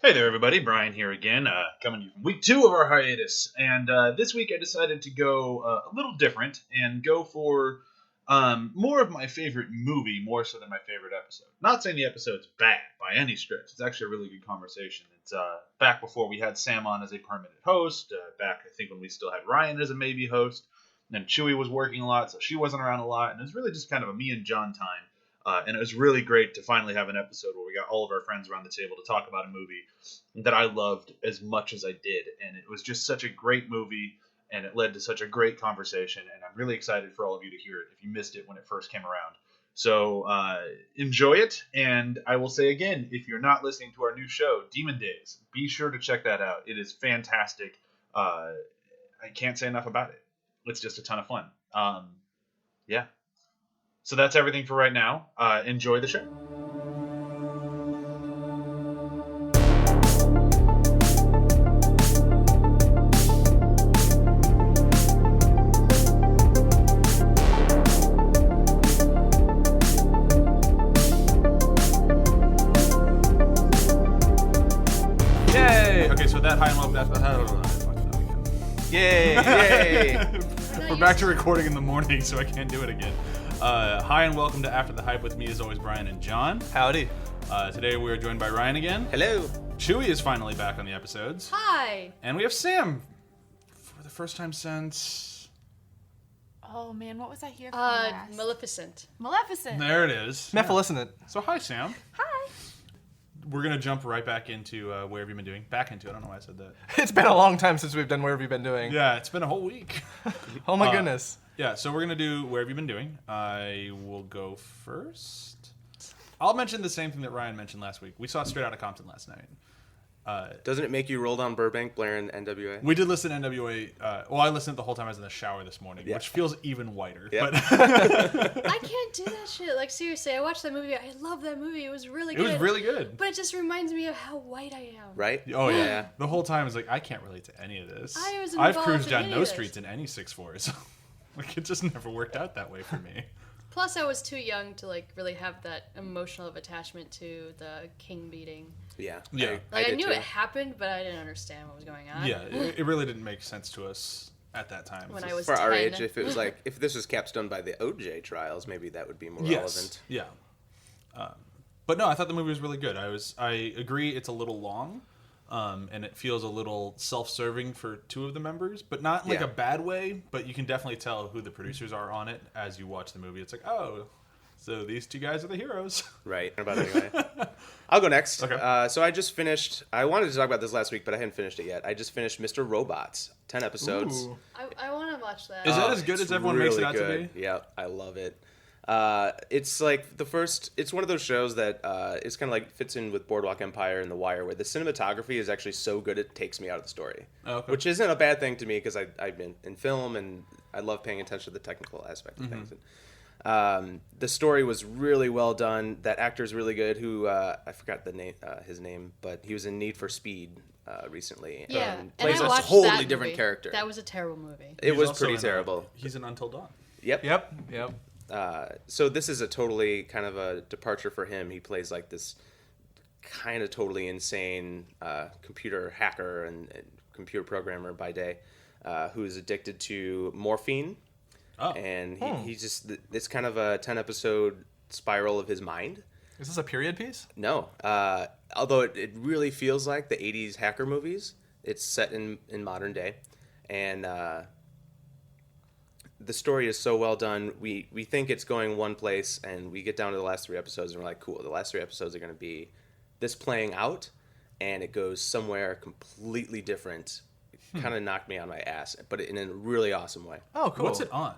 Hey there, everybody. Bryan here again, coming to you from week 2 of our hiatus. And this week I decided to go a little different and go for more of my favorite movie, more so than my favorite episode. Not saying the episode's bad by any stretch. It's actually a really good conversation. It's back before we had Sam on as a permanent host, back, I think, when we still had Ryan as a maybe host. And then CHEWIE was working a lot, so she wasn't around a lot. And it was really just kind of a me and John time. And it was really great to finally have an episode where we got all of our friends around the table to talk about a movie that I loved as much as I did. And it was just such a great movie, and it led to such a great conversation. And I'm really excited for all of you to hear it if you missed it when it first came around. So enjoy it. And I will say again, if you're not listening to our new show, Demon Days, be sure to check that out. It is fantastic. I can't say enough about it. It's just a ton of fun. Yeah. So that's everything for right now. Enjoy the show. Yay! Okay, so that high and low. Yay! We're back to recording in the morning, so I can't do it again. Hi and welcome to After the Hype with me, as always, Bryan and John. Howdy. Today we are joined by Ryan again. Hello. CHEWIE is finally back on the episodes. Hi. And we have Sam for the first time since... Oh man, what was I here for last? Maleficent. Maleficent. There it is. Mephilicent. So hi, Sam. Hi. We're going to jump right back into Where Have You Been Doing? Back into it. I don't know why I said that. It's been a long time since we've done Where Have You Been Doing? Yeah, it's been a whole week. Oh my goodness. Yeah, so we're going to do Where Have You Been Doing? I will go first. I'll mention the same thing that Ryan mentioned last week. We saw Straight Outta Compton last night. Doesn't it make you roll down Burbank, blaring NWA? We did listen to NWA. Well, I listened the whole time I was in the shower this morning, Yeah. which feels even whiter. Yeah. But I can't do that shit. Like, seriously, I watched that movie. I love that movie. It was really it good. was really good. But it just reminds me of how white I am. Right? Oh, yeah. Yeah. The whole time I was like, I can't relate to any of this. I was I've involved cruised in down any no of this. streets in any 6'4s. Like, it just never worked out that way for me. Plus, I was too young to, like, really have that emotional of attachment to the king beating. Yeah. Yeah. Like, I did knew too. it happened, but I didn't understand what was going on. Yeah, it really didn't make sense to us at that time. When I was For 10. our age, if it was like, if this was capstone by the OJ trials, maybe that would be more relevant. Yeah. But no, I thought the movie was really good. I agree it's a little long, and it feels a little self-serving for two of the members, but not in like Yeah. a bad way. But you can definitely tell who the producers are on it as you watch the movie. It's like, oh, so these two guys are the heroes. Right. About it anyway. I'll go next. Okay. So I just finished, I wanted to talk about this last week, but I hadn't finished it yet. I just finished Mr. Robots, 10 episodes. Ooh. I want to watch that. Is that as good It's as everyone makes it out good. to be? Yeah, I love it. It's like it's one of those shows that it's kind of like fits in with Boardwalk Empire and The Wire, where the cinematography is actually so good it takes me out of the story. Okay. Which isn't a bad thing to me because I've been in film and I love paying attention to the technical aspect of things. And, the story was really well done. That actor's really good. Who I forgot his name, but he was in Need for Speed recently. Yeah, and plays I a watched totally that different movie. character. That was a terrible movie. It He's was also pretty in, terrible. He's in Until Dawn. Yep. Yep. So this is a totally kind of a departure for him. He plays like this kind of totally insane computer hacker and computer programmer by day who is addicted to morphine. Oh. And he's just, it's kind of a 10-episode spiral of his mind. Is this a period piece? No. Although it really feels like the 80s hacker movies. It's set in modern day. And the story is so well done. We think it's going one place, and we get down to the last 3 episodes, and we're like, cool, the last 3 episodes are going to be this playing out, and it goes somewhere completely different. It kind of knocked me on my ass, but in a really awesome way. Oh, cool. What's it on?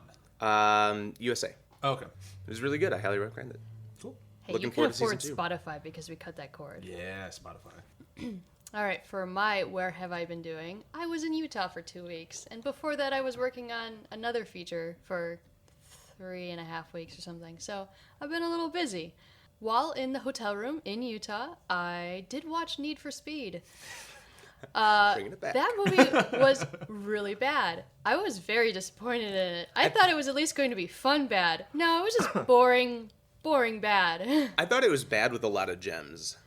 USA. Oh, okay. It was really good. I highly recommend it. Cool. Hey, Looking you can forward to afford season 2. Spotify because we cut that cord. Yeah, Spotify. All right, for my Where Have I Been Doing? I was in Utah for 2 weeks, and before that I was working on another feature for 3.5 weeks or something, so I've been a little busy. While in the hotel room in Utah, I did watch Need for Speed. Bringing it back. That movie was really bad. I was very disappointed in it. I thought it was at least going to be fun bad. No, it was just boring bad. I thought it was bad with a lot of gems.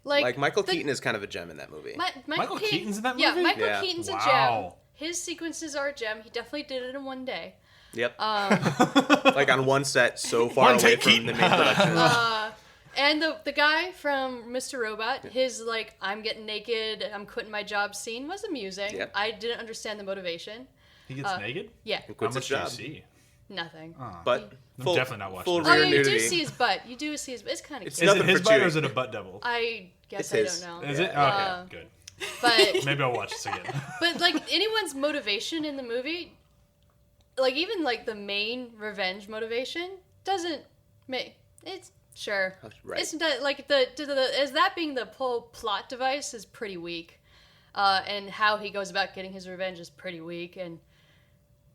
Like Michael Keaton is kind of a gem in that movie. Michael Keaton's in that movie? Yeah, Michael Yeah. Keaton's a Wow. gem. His sequences are a gem. He definitely did it in one day. Yep. Like on one set, so far away from the main production. And the guy from Mr. Robot, his like I'm getting naked, I'm quitting my job scene was amusing. Yep. I didn't understand the motivation. He gets naked? Yeah, And How quits much his do you job. see? nothing. But I'm full, definitely not watching full this. Oh rear yeah, you nudity. do see his butt. You do see his butt. It's kind of It's cute. Is it nothing his for butt or Chewie. is it a butt devil? I guess It's I his. don't know. Is it? Okay, good. But Maybe I'll watch this again. but like anyone's motivation in the movie, like even like the main revenge motivation doesn't make it's sure. Right. It's not, like the as that being the whole plot device is pretty weak, and how he goes about getting his revenge is pretty weak, and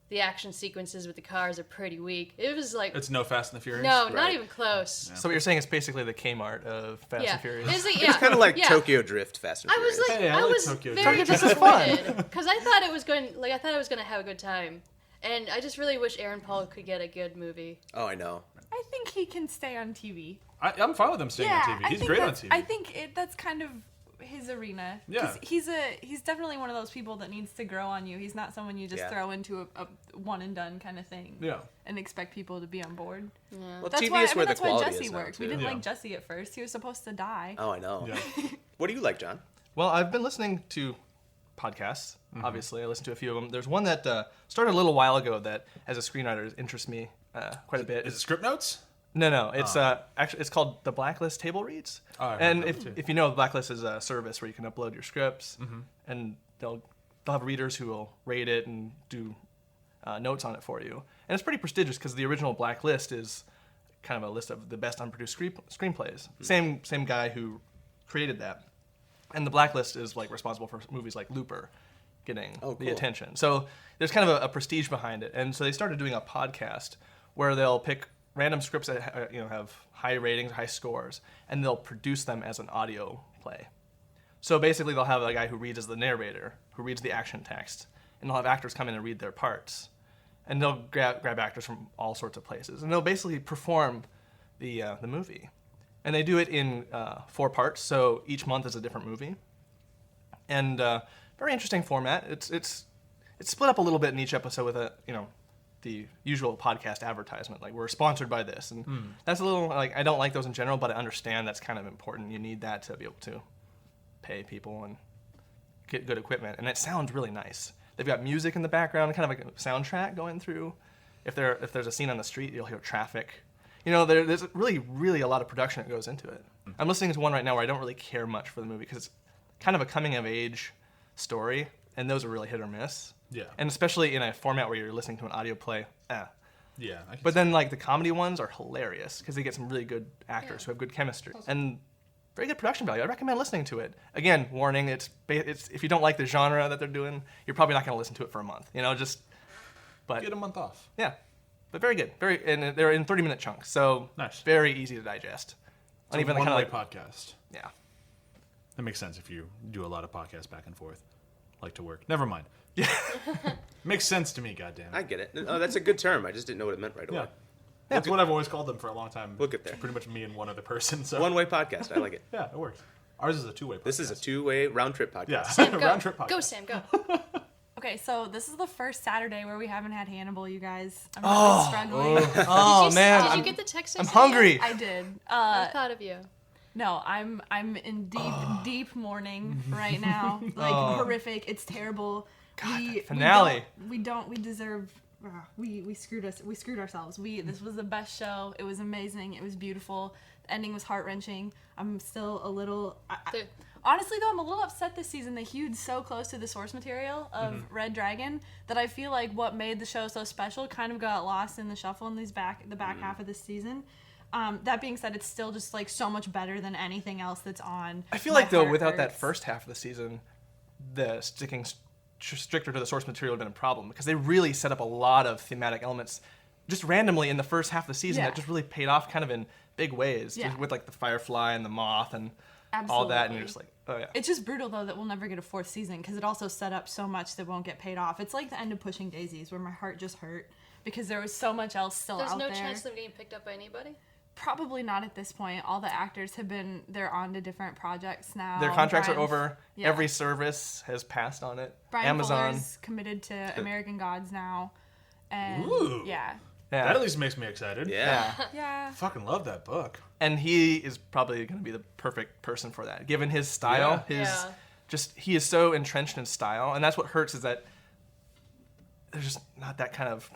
the action sequences with the cars are pretty weak. It was like It's no Fast and the Furious? no, Right. not even close. So what you're saying is basically the Kmart of Fast Yeah, and Furious. It's kind of like Tokyo Drift, Fast and I Furious. was like, Hey, I I like was Tokyo very Drift. This is fun. disappointed because I thought it was gonna have a good time, and I just really wish Aaron Paul could get a good movie. Oh, I know. I think he can stay on TV. I'm fine with him staying on TV. I He's think great on that's- TV. I think that's kind of his arena. 'Cause Yeah. he's definitely one of those people that needs to grow on you. He's not someone you just Yeah. throw into a one and done kind of thing. Yeah. And expect people to be on board. Yeah. Well, That's TV why is where the that's why quality Jesse is now, worked. We too. didn't Yeah. like Jesse at first. He was supposed to die. Oh, I know. Yeah. What do you like, John? Well, I've been listening to podcasts. Mm-hmm. Obviously, I listen to a few of them. There's one that started a little while ago that, as a screenwriter, interests me quite a bit. Is it Script Notes? No. It's actually it's called the Blacklist Table Reads. Oh, I heard and that if too. if you know, Blacklist is a service where you can upload your scripts, Mm-hmm. and they'll have readers who will rate it and do notes on it for you. And it's pretty prestigious because the original Blacklist is kind of a list of the best unproduced screenplays. Same guy who created that. And the Blacklist is like responsible for movies like Looper getting Oh, the cool. attention. So there's kind of a prestige behind it. And so they started doing a podcast where they'll pick random scripts that have high ratings, high scores, and they'll produce them as an audio play. So basically they'll have a guy who reads as the narrator, who reads the action text, and they'll have actors come in and read their parts. And they'll grab actors from all sorts of places, and they'll basically perform the movie. And they do it in 4 parts, so each month is a different movie. And very interesting format. It's split up a little bit in each episode with the usual podcast advertisement, like we're sponsored by this, and that's a little like I don't like those in general, but I understand that's kind of important. You need that to be able to pay people and get good equipment, and it sounds really nice. They've got music in the background, kind of like a soundtrack going through. If there's a scene on the street, you'll hear traffic. There's really a lot of production that goes into it. I'm listening to one right now where I don't really care much for the movie because it's kind of a coming of age story, and those are really hit or miss. Yeah. And especially in a format where you're listening to an audio play. Yeah. I can But then like the comedy ones are hilarious because they get some really good actors who have good chemistry and very good production value. I recommend listening to it. Again, warning: it's if you don't like the genre that they're doing, you're probably not going to listen to it for a month. But get a month off. yeah, but very good. And they're in 30-minute chunks, so Nice. very easy to digest. It's a the one-way kind of podcast. yeah. That makes sense if you do a lot of podcasts back and forth, like to work. Never mind. Makes sense to me, goddamn. I get it. No, that's a good term. I just didn't know what it meant right away. Yeah. That's what I've always called them for a long time. We'll get there. Pretty much me and one other person. So One-way podcast. I like it. yeah, it works. Ours is a 2-way podcast. This is a 2-way round-trip podcast. yeah. Sam, go. round trip podcast. Go, Sam, go. Okay, so this is the first Saturday where we haven't had Hannibal, you guys. I'm really struggling. Oh Did man, you get the text? I I'm sent hungry. you? I did. I thought of you. No, I'm in deep mourning right now. Like horrific. It's terrible. God, finale. We deserve. We screwed ourselves. This was the best show. It was amazing. It was beautiful. The ending was heart wrenching. I'm still a little. Honestly, though, I'm a little upset this season. They hewed so close to the source material of Red Dragon that I feel like what made the show so special kind of got lost in the shuffle in the back half of this season. That being said, it's still just like so much better than anything else that's on. I feel My like though heart without that hurts. first half of the season, the sticking stricter to the source material would have been a problem because they really set up a lot of thematic elements just randomly in the first half of the season that just really paid off kind of in big ways, just with like the firefly and the moth and all that, and you're just like, oh yeah. It's just brutal though that we'll never get a 4th season because it also set up so much that won't get paid off. It's like the end of Pushing Daisies where my heart just hurt because there was so much else still There's out no there. chance of them getting picked up by anybody? Probably not at this point. All the actors they're on to different projects now. Their contracts are Bryan- over. Yeah. Every service has passed on it. Brian Amazon. Fuller's committed to American Gods now. And Ooh. yeah. Yeah. That at least makes me excited. Yeah. Yeah. Fucking love that book. And he is probably going to be the perfect person for that, given his style. Yeah. He is so entrenched in style, and that's what hurts is that there's just not that kind of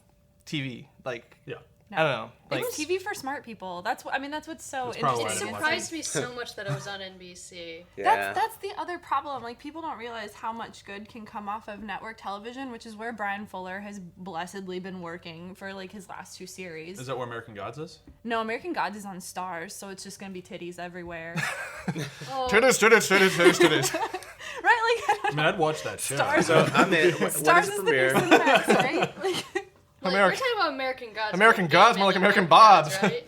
TV. Like, Yeah. I don't know. Like, It's TV for smart people. That's what's so That's probably It interesting. why I surprised me so much that it was on NBC. Yeah. That's the other problem. Like, people don't realize how much good can come off of network television, which is where Bryan Fuller has blessedly been working for like his last 2 series. Is that where American Gods is? No, American Gods is on Stars, so it's just gonna be titties everywhere. Oh, titties. Right? Like, I mean, I'd watch that show. Stars. So I'm in. When Stars is is the the new premiere? Cinemax, right? Like, we're talking about American Gods. American like Gods, Batman more like and American Gods, Bobs. right?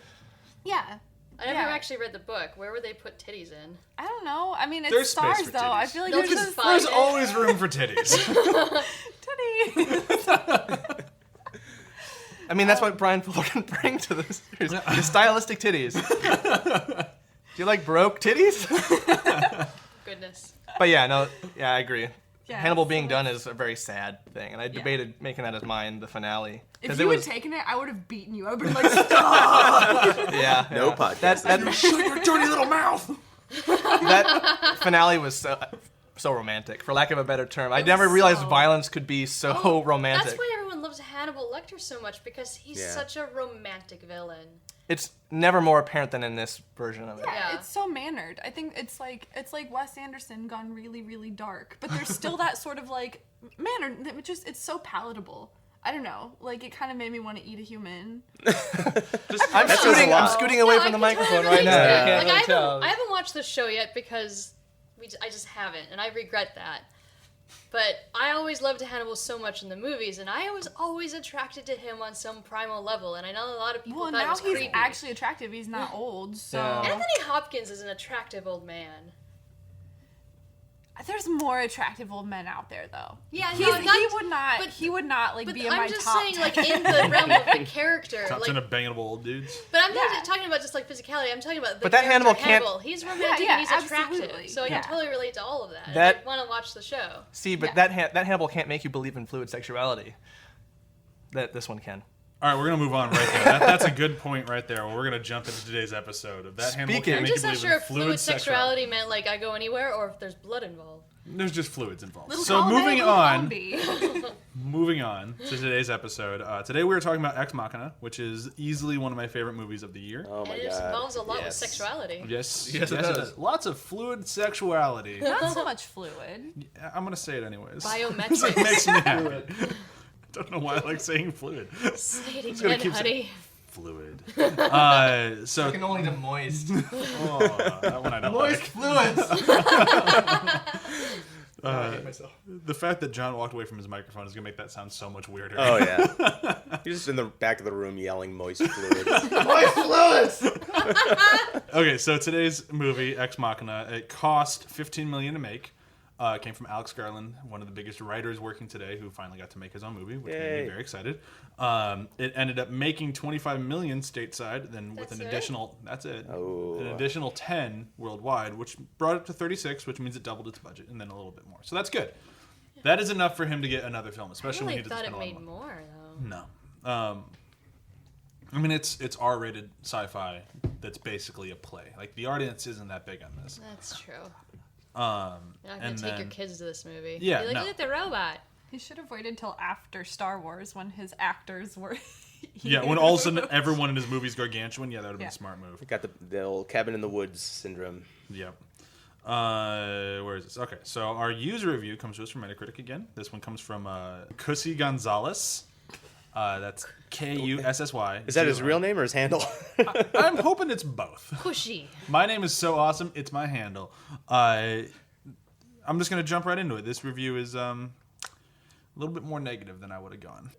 yeah. I never Yeah. actually read the book. Where would they put titties in? I don't know. I mean, it's There's space Stars for though. I titties. feel like They'll there's just just find There's it. always room for titties. titties. I mean, that's what Bryan Fuller can bring to this series. His stylistic titties. Do you like Baroque titties? Goodness. But yeah, I agree. Yeah, Hannibal so being done is a very sad thing, and I debated making that as mine, the finale. If 'Cause you it had was, taken it, I would have beaten you. I would have been like, stop! yeah, No yeah. podcast. Shut your dirty little mouth. That finale was so romantic, for lack of a better term. I never was realized so- violence could be so romantic. That's why everyone loves Hannibal Lecter so much, because he's Yeah. such a romantic villain. It's never more apparent than in this version of it. Yeah. It's so mannered. I think it's like Wes Anderson gone really, really dark, but there's still that sort of like mannered. That it's so palatable. I don't know. Like, it kind of made me want to eat a human. I'm That says a lot. scooting away No, from the I can microphone totally right now. relate to You it. can't Like, really tell. I haven't watched the show yet because I just haven't, and I regret that. But I always loved Hannibal so much in the movies, and I was always attracted to him on some primal level, and I know a lot of people Well, thought it now was he's creepy. actually attractive. He's not old, so Yeah. Anthony Hopkins is an attractive old man. there's more attractive old men out there, though. Yeah, He would not like But be in my I'm just top saying, 10. like, in the realm of the character. Top like, 10 of bangable old dudes. but I'm not Yeah. talking about just, like, physicality. I'm talking about the But that character Hannibal can't- Hannibal. He's romantic Yeah, and he's attractive. absolutely. So I Yeah. can totally relate to all of that. That- And I want to watch the show. See, but Yeah. that Hannibal can't make you believe in fluid sexuality. That this one can. All right, we're gonna move on right there. That's a good point right there. We're gonna jump into today's episode of that. Hannibal Speaking- can't I'm make you just not believe sure in if fluid sexuality meant, like, I go anywhere or if there's blood involved. There's just fluids involved. Little So column A, moving little on. column B. Moving on to today's episode. Today we are talking about Ex Machina, which is easily one of my favorite movies of the year. Oh my And it god. involves a lot with Yes. sexuality. Yes, Yes, it does. Lots of fluid sexuality. Not so much fluid. I'm gonna say it anyways. It Biometrics. makes me happy. I don't know why I like saying fluid. Say it gonna again, keep honey. Fluid. So only to moist. oh, that one I don't Moist like. fluids. I hate myself. The fact that John walked away from his microphone is gonna make that sound so much weirder. Oh yeah. You're just in the back of the room yelling moist fluid. Moist fluids. Okay, so today's movie, Ex Machina, it cost $15 million to make. It came from Alex Garland, one of the biggest writers working today, who finally got to make his own movie, which made Yay. me very excited. It ended up making $25 million stateside, then with That's an it? additional, that's it, Oh. an additional 10 worldwide, which brought it to 36, which means it doubled its budget, and then a little bit more. So that's good. That is enough for him to get another film, I especially when really he doesn't thought spend it a lot of made money. more, though. No. I mean, it's R-rated sci-fi that's basically a play. Like, the audience isn't that big on this. That's true. Um, You're not going and to take your then- kids to this movie. Yeah, Be like, no. look at the robot. He should have waited till after Star Wars when his actors were. Yeah, when all of a sudden everyone in his movie's gargantuan, yeah, that would have been Yeah. a smart move. Got the old cabin in the woods syndrome. Yep. Where is this? Okay, so our user review comes to us from Metacritic again. This one comes from Cussy Gonzalez. That's Kussy. Is that his real name or his handle? I'm hoping it's both. Pushy. My name is so awesome, it's my handle. I'm just going to jump right into it. This review is a little bit more negative than I would have gone.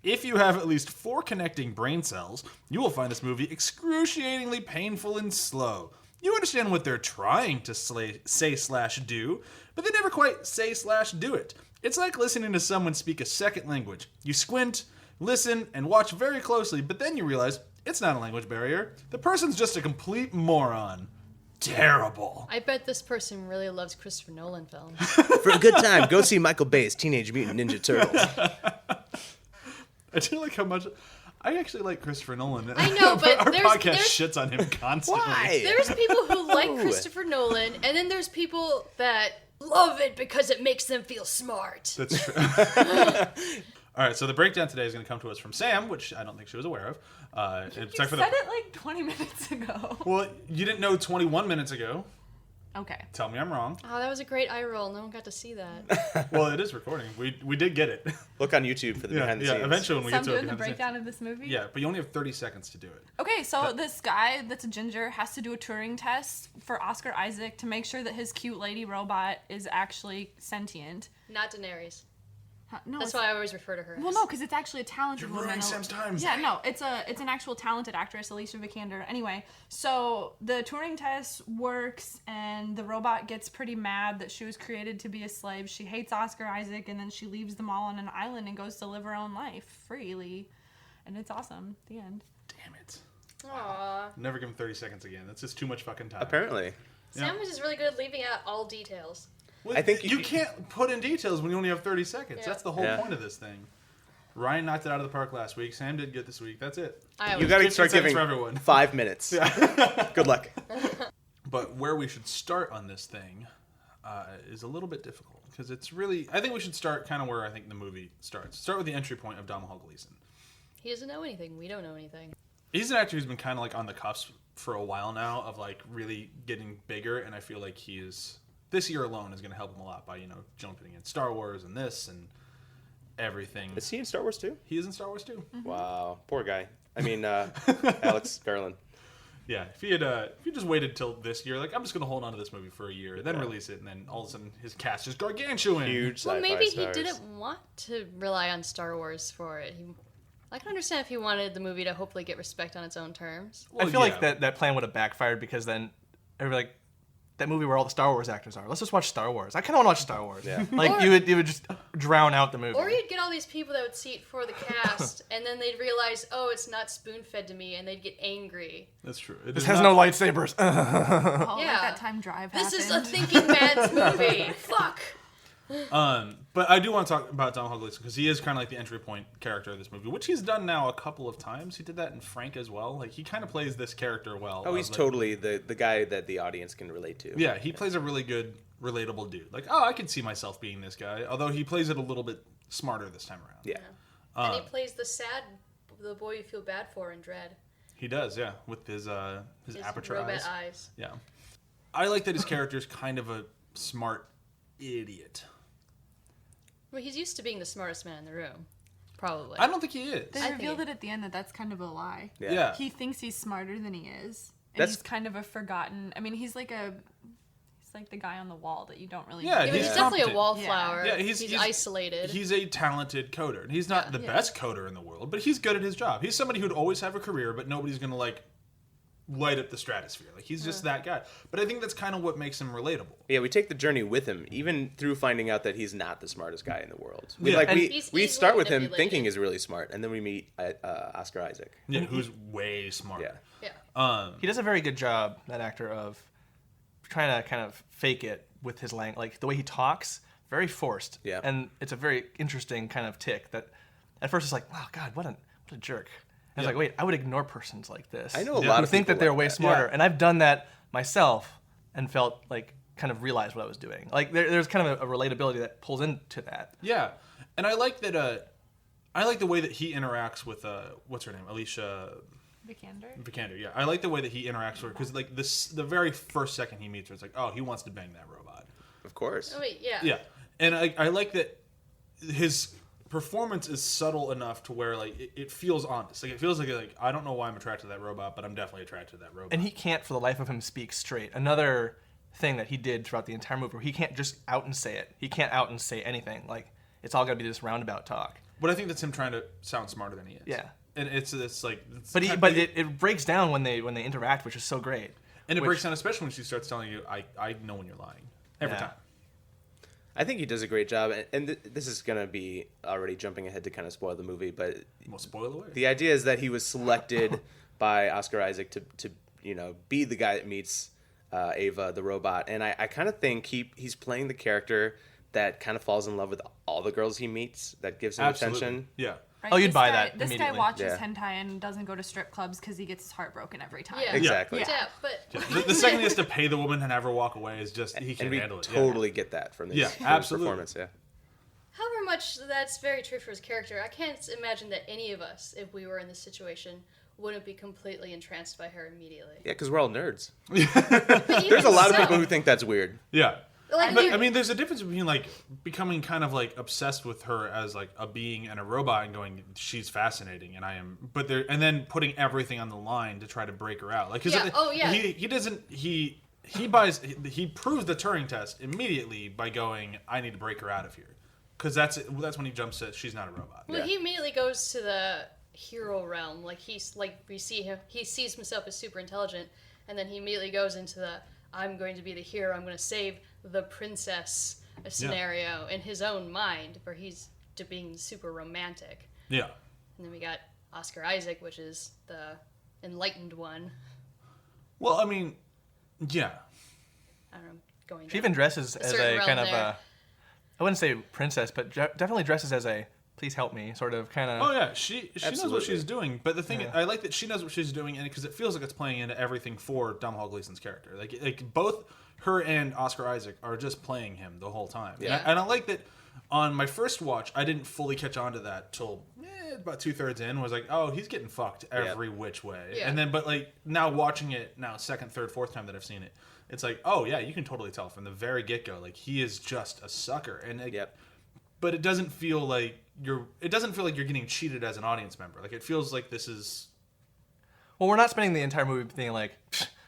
If you have at least 4 connecting brain cells, you will find this movie excruciatingly painful and slow. You understand what they're trying to say/do, but they never quite say/do it. It's like listening to someone speak a second language. You squint, listen, and watch very closely, but then you realize It's not a language barrier. The person's just a complete moron. Terrible. I bet this person really loves Christopher Nolan films. For a good time, go see Michael Bay's Teenage Mutant Ninja Turtles. I do like how much... I actually like Christopher Nolan. I know, but our there's podcast shits on him constantly. Why? There's people who like Christopher Nolan, and then there's people that love it because it makes them feel smart. That's true. All right, so the breakdown today is going to come to us from Sam, which I don't think she was aware of. You said it like 20 minutes ago. Well, you didn't know 21 minutes ago. Okay. Tell me I'm wrong. Oh, that was a great eye roll. No one got to see that. Well, it is recording. We did get it. Look on YouTube for the behind the scenes. Eventually when we So get I'm to it. doing the behind breakdown of this movie? Yeah, but you only have 30 seconds to do it. Okay, so this guy that's a ginger has to do a Turing test for Oscar Isaac to make sure that his cute lady robot is actually sentient. Not Daenerys. No, That's why I always refer to her. Well, no, because it's actually a talented You're woman. ruining Sam's time. Yeah, no, it's an actual talented actress, Alicia Vikander. Anyway, so the Turing test works, and the robot gets pretty mad that she was created to be a slave. She hates Oscar Isaac, and then she leaves them all on an island and goes to live her own life freely, and it's awesome. The end. Damn it. Aww. Never give him 30 seconds again. That's just too much fucking time. Apparently. Sam is just really good at leaving out all details. Well, I think you can't put in details when you only have 30 seconds. Yeah. That's the whole point of this thing. Ryan knocked it out of the park last week. Sam did good this week. That's it. You got to start 15 seconds giving for everyone. 5 minutes. Good luck. But where we should start on this thing is a little bit difficult because it's really. I think we should start kind of where I think the movie starts. Start with the entry point of Domhnall Gleeson. He doesn't know anything. We don't know anything. He's an actor who's been kind of like on the cusp for a while now of like really getting bigger, and I feel like he is. This year alone is going to help him a lot by jumping in Star Wars and this and everything. Is he in Star Wars too? He is in Star Wars too. Mm-hmm. Wow, poor guy. I mean, Alex Garland. Yeah, if he just waited till this year, like I'm just gonna hold on to this movie for a year, then release it, and then all of a sudden his cast is gargantuan. Huge Well, sci-fi maybe stars. he didn't want to rely on Star Wars for it. I can understand if he wanted the movie to hopefully get respect on its own terms. Well, I feel yeah. like that plan would have backfired because then everybody like that movie where all the Star Wars actors are. Let's just watch Star Wars. I kind of want to watch Star Wars. Yeah. Like you would just drown out the movie. Or you'd get all these people that would see it for the cast, and then they'd realize, oh, it's not spoon-fed to me, and they'd get angry. That's true. This has no lightsabers. Oh, Yeah. like that time Drive This is a happened. thinking man's movie. Fuck. But I do want to talk about Domhnall Gleeson because he is kind of like the entry point character of this movie, which he's done now a couple of times. He did that in Frank as well. Like he kind of plays this character well. Oh, he's like, totally the guy that the audience can relate to. Yeah, he plays a really good, relatable dude. Like, oh, I can see myself being this guy. Although he plays it a little bit smarter this time around. Yeah. And he plays the boy you feel bad for in Dread. He does, yeah, with his His aperture robot eyes. eyes. Yeah, I like that his character is kind of a smart idiot. Well, he's used to being the smartest man in the room. Probably. I don't think he is. They I think revealed it- it at the end that that's kind of a lie. Yeah. He thinks he's smarter than he is. And That's- he's kind of a forgotten. I mean, he's like the guy on the wall that you don't really Yeah, Yeah, but he's he's definitely a competent. wallflower. Yeah, he's isolated. He's a talented coder. And he's not the Yeah. best coder in the world, but he's good at his job. He's somebody who'd always have a career, but nobody's gonna like light up the stratosphere. Like he's just that guy. But I think that's kind of what makes him relatable. Yeah, we take the journey with him, even through finding out that he's not the smartest guy in the world. We Yeah. And He's we easily start with him manipulated. thinking he's really smart, and then we meet Oscar Isaac. Yeah, who's way smarter. Yeah. yeah. He does a very good job, that actor, of trying to kind of fake it with his language. Like the way he talks, very forced. Yeah. And it's a very interesting kind of tick that at first it's like, wow, God, what a jerk. And it's like, wait, I would ignore persons like this. I know a Yeah. lot who of think people that they're like way that. smarter. Yeah. And I've done that myself and felt like kind of realized what I was doing. Like there's kind of a relatability that pulls into that. Yeah. And I like that I like the way that he interacts with what's her name? Alicia Vikander. Yeah. I like the way that he interacts with her because like the very first second he meets her, it's like, oh, he wants to bang that robot. Of course. Oh, wait, yeah. Yeah, and I like that his performance is subtle enough to where like it feels honest. Like it feels like I don't know why I'm attracted to that robot, but I'm definitely attracted to that robot. And he can't for the life of him speak straight. Another thing that he did throughout the entire movie where he can't just out and say it. He can't out and say anything. Like it's all gonna be this roundabout talk. But I think that's him trying to sound smarter than he is. Yeah. And it's like But it breaks down when they interact, which is so great. and it which- breaks down especially when she starts telling you I know when you're lying every Yeah. time. I think he does a great job, and this is going to be already jumping ahead to kind of spoil the movie, but Well, spoiler away. the idea is that he was selected by Oscar Isaac to be the guy that meets Ava the robot, and I kind of think he's playing the character that kind of falls in love with all the girls he meets, that gives him attention. Yeah. Right? Oh, you'd This buy guy- that This guy immediately. watches Yeah. hentai and doesn't go to strip clubs because he gets his heart broken every time. Yeah. Exactly. Yeah. But The second he has to pay the woman and have her walk away is just he And can't we handle it. totally get that from this, Yeah, from his absolutely. performance. Yeah. however much that's very true for his character, I can't imagine that any of us, if we were in this situation, wouldn't be completely entranced by her immediately. Yeah, because we're all nerds. But There's even a lot of so, people who think that's weird. Yeah. Like, But I mean, there's a difference between like becoming kind of like obsessed with her as like a being and a robot and going, she's fascinating and I am, but there, and then putting everything on the line to try to break her out. Like, 'cause Yeah, oh, yeah. he doesn't, he proves the Turing test immediately by going, I need to break her out of here. Because that's when he jumps to, she's not a robot. well, he immediately goes to the hero realm. Like he's like we see him, he sees himself as super intelligent, and then he immediately goes into the I'm going to be the hero. I'm going to save the princess scenario in his own mind, where he's to being super romantic. Yeah. And then we got Oscar Isaac, which is the enlightened one. Well, I mean, yeah. I don't know, going. She even dresses as certain a realm kind of there. a, I wouldn't say princess, but definitely dresses as a please help me sort of kind of. Oh yeah, she knows what Absolutely. she's doing. But the thing I like that she knows what she's doing, and because it feels like it's playing into everything for Domhnall Gleeson's character. Like both her and Oscar Isaac are just playing him the whole time. Yeah. And I like that. On my first watch, I didn't fully catch on to that till about 2/3 in. Was like, oh, he's getting fucked every which way. Yeah. And then, but like now watching it now, second, third, fourth time that I've seen it, it's like, oh yeah, you can totally tell from the very get go, like he is just a sucker. And like, Yep. but it doesn't feel like you're getting cheated as an audience member. Like it feels like this is Well, we're not spending the entire movie thinking like,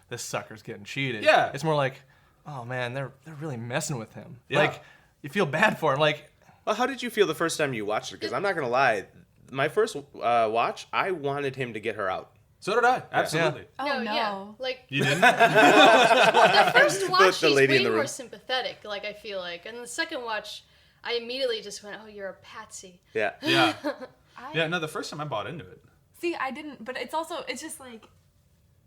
this sucker's getting cheated. Yeah. It's more like, oh man, they're really messing with him. Yeah. Like, you feel bad for him. Like, Well, how did you feel the first time you watched it? Because I'm not gonna lie, my first watch, I wanted him to get her out. so did I. Absolutely. Oh no, no. yeah, like You didn't? the first watch, The he's lady in way the more room. sympathetic. Like I feel like, and the second watch, I immediately just went, "Oh, you're a patsy." Yeah. Yeah. Yeah, no, the first time I bought into it. See, I didn't, but it's just like,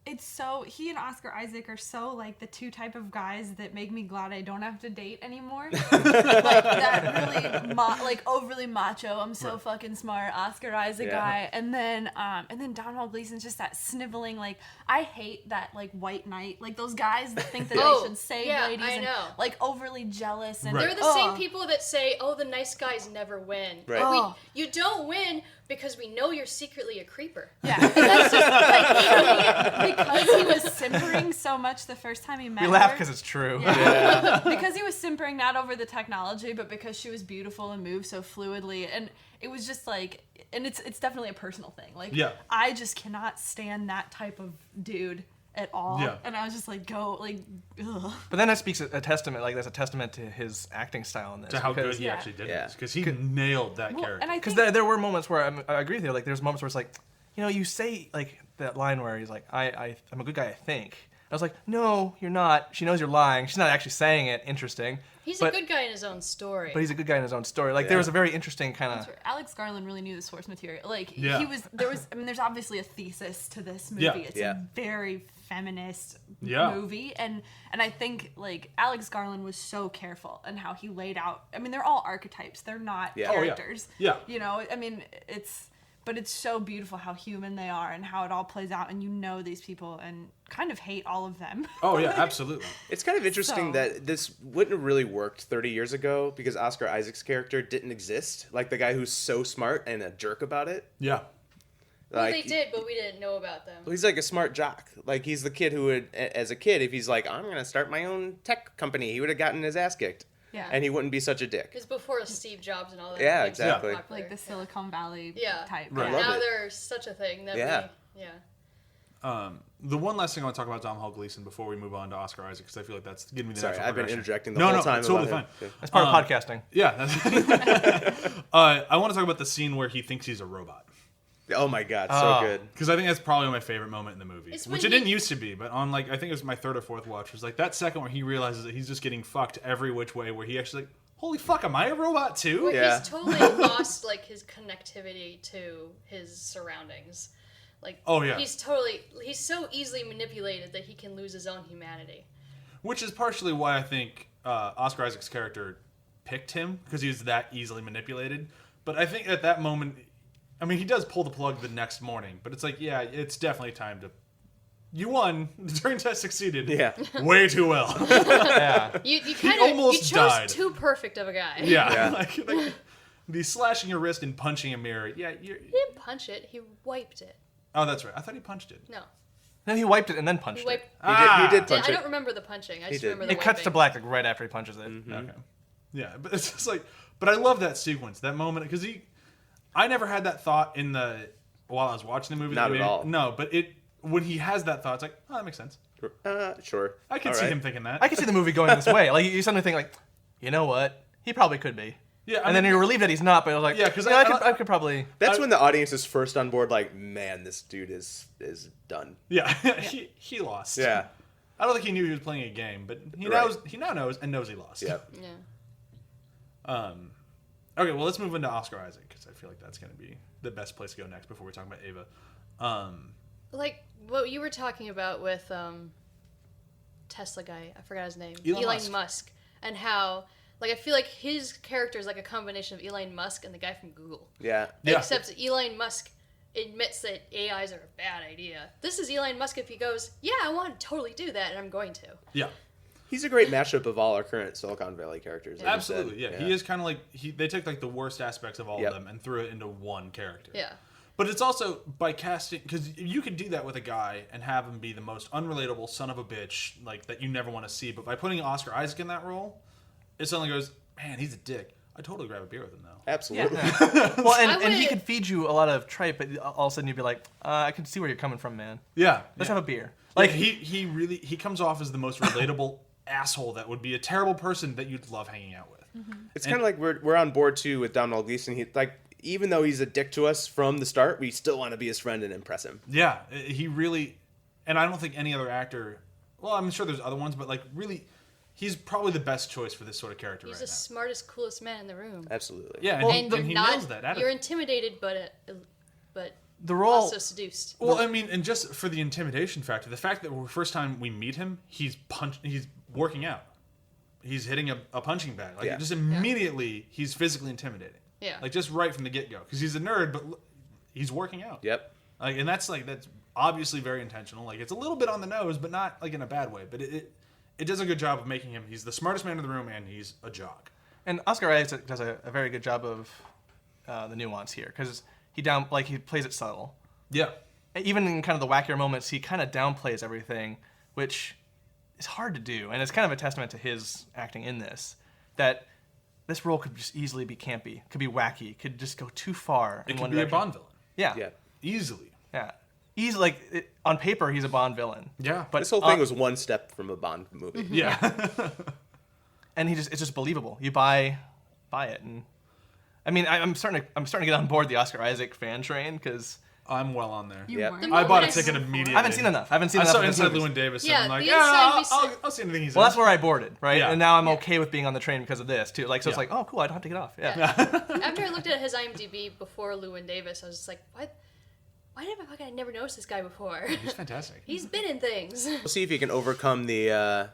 it's so, he and Oscar Isaac are so like the two type of guys that make me glad I don't have to date anymore. Like that really, like overly macho, I'm so fucking smart, Oscar Isaac Yeah. guy. And then Domhnall Gleeson's just that sniveling, like, I hate that like white knight, like those guys that think that Oh, they should save yeah, ladies I and know. like overly jealous. And Right. They're the Oh. same people that say, "Oh, the nice guys never win." Right. Oh. You don't win because we know you're secretly a creeper. Yeah, and that's just like because he was simpering so much the first time he met we her. laugh because it's true. Because he was simpering not over the technology, but because she was beautiful and moved so fluidly, and it was just like, and it's definitely a personal thing. Like, Yeah. I just cannot stand that type of dude at all. Yeah. And I was just like, ugh. But then that speaks a testament, like that's a testament to his acting style in this. To how good because- he actually did Yeah. this. Because he nailed that Well, character. and I Because think there were moments where I agree with you. Like there's moments where it's like, you say like that line where he's like, I'm a good guy, I think. I was like, no, you're not. She knows you're lying. She's not actually saying it. Interesting. He's But- a good guy in his own story. But he's a good guy in his own story. Like there was a very interesting kind of. Alex Garland really knew the source material. Like Yeah. there's obviously a thesis to this movie. Yeah. It's Yeah. a very feminist Yeah. movie, and I think like Alex Garland was so careful in how he laid out. I mean, they're all archetypes. They're not Yeah. Oh, yeah. characters. Yeah. I mean, but it's so beautiful how human they are and how it all plays out, and these people and kind of hate all of them. Oh, yeah, absolutely. It's kind of interesting So- that this wouldn't have really worked 30 years ago because Oscar Isaac's character didn't exist. Like the guy who's so smart and a jerk about it. Yeah. well, Like, they did, but we didn't know about them. He's like a smart jock. Like he's the kid who would, as a kid, if he's like, I'm gonna start my own tech company, he would have gotten his ass kicked, Yeah. and he wouldn't be such a dick. Because before Steve Jobs and all that. Yeah, like, so exactly. popular. Like the Silicon Valley Yeah. type. Right. Yeah. Love Now it. there's such a thing that Yeah. The one last thing I want to talk about Domhnall Gleeson before we move on to Oscar Isaac, because I feel like that's giving me the Sorry, natural I've been progression. interjecting the No, whole no, time. it's totally about fine. him. That's part of podcasting. Yeah. I want to talk about the scene where he thinks he's a robot. Oh my god, so Oh. good. Because I think that's probably my favorite moment in the movie. It's Which when it didn't he- used to be, but on I think it was my third or fourth watch, was like that second where he realizes that he's just getting fucked every which way, where he actually like, holy fuck, am I a robot too? Well, Yeah. he's totally lost like his connectivity to his surroundings. Like, Oh, yeah. he's so easily manipulated that he can lose his own humanity. Which is partially why I think Oscar Isaac's character picked him, because he was that easily manipulated. But I think at that moment, I mean, he does pull the plug the next morning, but it's like, yeah, it's definitely time to... You won. The Turing test succeeded. Yeah. Way too well. Yeah. You kind of almost chose died. too perfect of a guy. Yeah. Yeah. Like, the slashing your wrist and punching a mirror. Yeah, He didn't punch it. He wiped it. Oh, that's right. I thought he punched it. No. No, he wiped it and then punched He wiped. it. He did punch I it. don't remember the punching. I just did. remember the It cuts to wiping. black like right after he punches it. Okay. Yeah, but it's just like... But I love that sequence, that moment, because I never had that thought while I was watching the movie. Not at all. No, but when he has that thought, it's like, oh, that makes sense. Sure. I can All see right. him thinking that. I can see the movie going this way. Like you suddenly think like, you know what? He probably could be. Yeah, And then you're relieved that he's not. But I was like, Yeah, 'cause I could probably. That's when the audience is first on board. Like, man, this dude is done. Yeah, he lost. Yeah. I don't think he knew he was playing a game, but he now knows he lost. Yep. Yeah. Okay, well, let's move into Oscar Isaac, because I feel like that's going to be the best place to go next before we talk about Ava. Like what you were talking about with Tesla guy, I forgot his name, Elon Musk, and how like I feel like his character is like a combination of Elon Musk and the guy from Google. Yeah. Yeah. Except Elon Musk admits that AIs are a bad idea. This is Elon Musk if he goes, yeah, I want to totally do that, and I'm going to. Yeah. He's a great mashup of all our current Silicon Valley characters. like you Absolutely, said. yeah. He is kind of like... They took like the worst aspects of all Yep. of them and threw it into one character. Yeah. But it's also by casting... Because you could do that with a guy and have him be the most unrelatable son of a bitch, like, that you never want to see. But by putting Oscar Isaac in that role, it suddenly goes, man, he's a dick. I'd totally grab a beer with him, though. Absolutely. Well, I and he would- could feed you a lot of tripe, but all of a sudden you'd be like, I can see where you're coming from, man. Yeah. Let's have a beer. Like, he really... He comes off as the most relatable asshole that would be a terrible person that you'd love hanging out with. It's kind of like we're on board too with Domhnall Gleeson. He like even though he's a dick to us from the start, we still want to be his friend and impress him. Yeah, he really, and I don't think any other actor. Well, I'm sure there's other ones, but like really, he's probably the best choice for this sort of character He's right the now. smartest, coolest man in the room. Absolutely. Yeah, Well, and he nails that. You're intimidated, but The role. also seduced. Well, I mean, and just for the intimidation factor, the fact that the first time we meet him, he's working out, he's hitting a punching bag. Like just immediately, he's physically intimidating. Yeah. Like just right from the get go, because he's a nerd, but he's working out. Yep. Like, and that's obviously very intentional. Like it's a little bit on the nose, but not like in a bad way. But it does a good job of making him. He's the smartest man in the room, and he's a jock. And Oscar Isaac does a very good job of the nuance here, because he plays it subtle. Yeah. Even in kind of the wackier moments, he kind of downplays everything, which is hard to do. And it's kind of a testament to his acting in this, that this role could just easily be campy, could be wacky, could just go too far It in could one be direction. a Bond villain. Yeah. Yeah. Easily. Yeah. He's like, on paper, he's a Bond villain. Yeah. But This whole thing was one step from a Bond movie. Yeah. and it's just believable. You buy it, and I mean, I'm starting to get on board the Oscar Isaac fan train, because I'm well on there. You Yep. weren't. The I bought a moment ticket I- immediately. I haven't seen enough. I haven't seen I enough. saw of his Inside movies. Llewyn Davis, Yeah, and I'm like, the yeah, Inside we I'll see anything he's Well, in. that's where I boarded, right? Yeah. And now I'm okay with being on the train because of this too. Like, so it's Yeah. like, oh, cool, I don't have to get off. Yeah. After I looked at his IMDb before Llewyn Davis, I was just like, what? Why did I never noticed this guy before? He's fantastic. He's been in things. We'll see if he can overcome the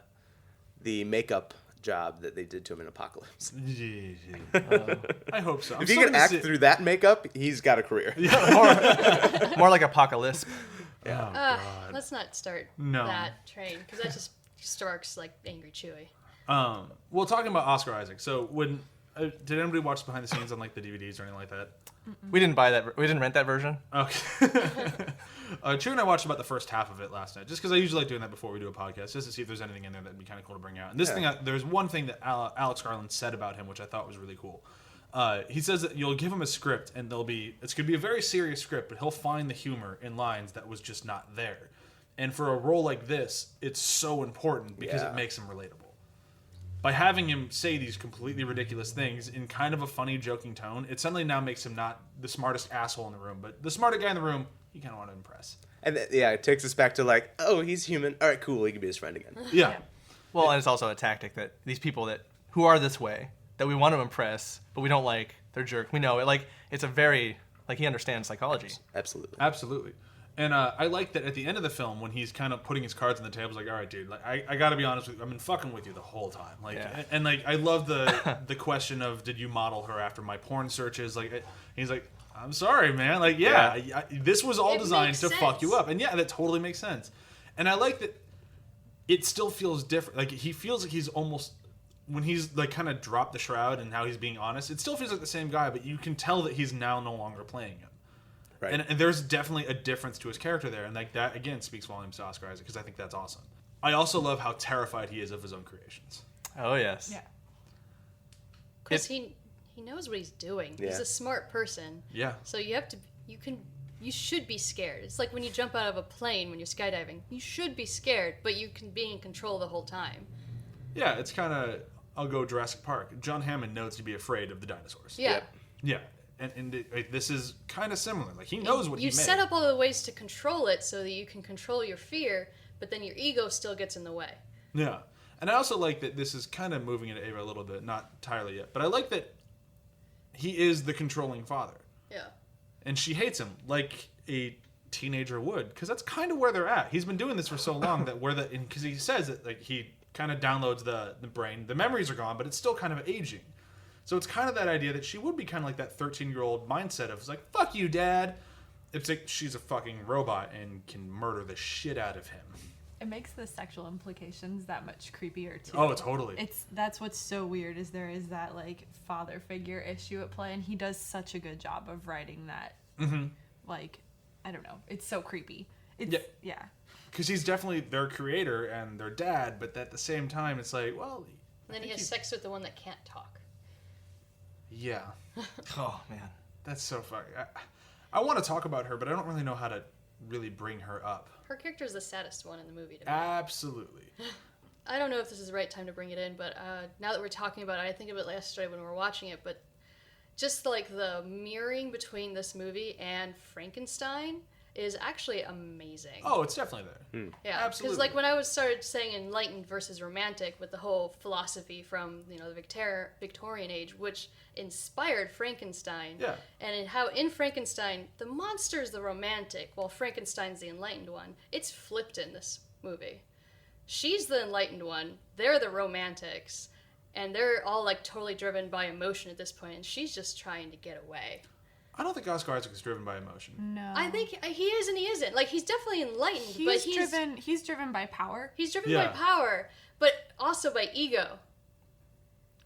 makeup job that they did to him in Apocalypse. I hope so. I'm If he starting can to act see- through that makeup, he's got a career. More like Apocalypse. Oh, God. Let's not start No. that train, because that just sparks like angry Chewie. Well, talking about Oscar Isaac. So when did anybody watch behind the scenes on like the DVDs or anything like that? We didn't buy that. We didn't rent that version. Okay. Chew and I watched about the first half of it last night, just because I usually like doing that before we do a podcast, just to see if there's anything in there that'd be kind of cool to bring out. And this thing, there's one thing that Alex Garland said about him, which I thought was really cool. He says that you'll give him a script, and it's going to be a very serious script, but he'll find the humor in lines that was just not there. And for a role like this, it's so important because it makes him relatable. By having him say these completely ridiculous things in kind of a funny, joking tone, it suddenly now makes him not the smartest asshole in the room, but the smarter guy in the room you kind of want to impress. And it takes us back to like, oh, he's human. All right, cool. He can be his friend again. Yeah. Well, and it's also a tactic that these people who are this way, that we want to impress, but we don't like, they're jerk. We know it. Like, it's a very, like, he understands psychology. Absolutely. Absolutely. And I like that at the end of the film when he's kind of putting his cards on the table, he's like, all right, dude, like, I got to be honest with you. I've been fucking with you the whole time. Like, and like, I love the question of, did you model her after my porn searches? Like, he's like, I'm sorry, man. Like, this was all designed to fuck you up. And yeah, that totally makes sense. And I like that it still feels different. Like, he feels like he's almost, when he's like kind of dropped the shroud and how he's being honest, it still feels like the same guy, but you can tell that he's now no longer playing him. Right. And there's definitely a difference to his character there, and like that again speaks volumes to Oscar Isaac because I think that's awesome. I also love how terrified he is of his own creations. Oh yes. Yeah. Because he knows what he's doing. Yeah. He's a smart person. Yeah. So you should be scared. It's like when you jump out of a plane when you're skydiving. You should be scared, but you can be in control the whole time. Yeah, it's kind of, I'll go Jurassic Park. John Hammond knows to be afraid of the dinosaurs. Yeah. Yep. Yeah. And this is kind of similar. Like, he knows what he made. You set up all the ways to control it so that you can control your fear, but then your ego still gets in the way. Yeah. And I also like that this is kind of moving into Ava a little bit, not entirely yet, but I like that he is the controlling father. Yeah. And she hates him like a teenager would, because that's kind of where they're at. He's been doing this for so long that because he says that like he kind of downloads the brain. The memories are gone, but it's still kind of aging. So it's kind of that idea that she would be kind of like that 13-year-old mindset of like, fuck you, Dad. It's like she's a fucking robot and can murder the shit out of him. It makes the sexual implications that much creepier too. Oh, totally. That's what's so weird is there is that like father figure issue at play, and he does such a good job of writing that. Mm-hmm. Like, I don't know, it's so creepy. Yeah. Because he's definitely their creator and their dad, but at the same time, it's like, well. And then he has sex with the one that can't talk. Yeah. Oh man, that's so funny. I want to talk about her, but I don't really know how to really bring her up. Her character is the saddest one in the movie to me. Absolutely. I don't know if this is the right time to bring it in, but now that we're talking about it, I think of it yesterday when we were watching it, but just like the mirroring between this movie and Frankenstein is actually amazing. Oh, it's definitely there. Yeah, absolutely. Because like when I started saying enlightened versus romantic with the whole philosophy from the Victorian age, which inspired Frankenstein. Yeah. And how in Frankenstein the monster is the romantic, while Frankenstein's the enlightened one. It's flipped in this movie. She's the enlightened one. They're the romantics, and they're all like totally driven by emotion at this point, and she's just trying to get away. I don't think Oscar Isaac is driven by emotion. No. I think he is and he isn't. Like, he's definitely enlightened, but he's driven by power. He's driven by power, but also by ego.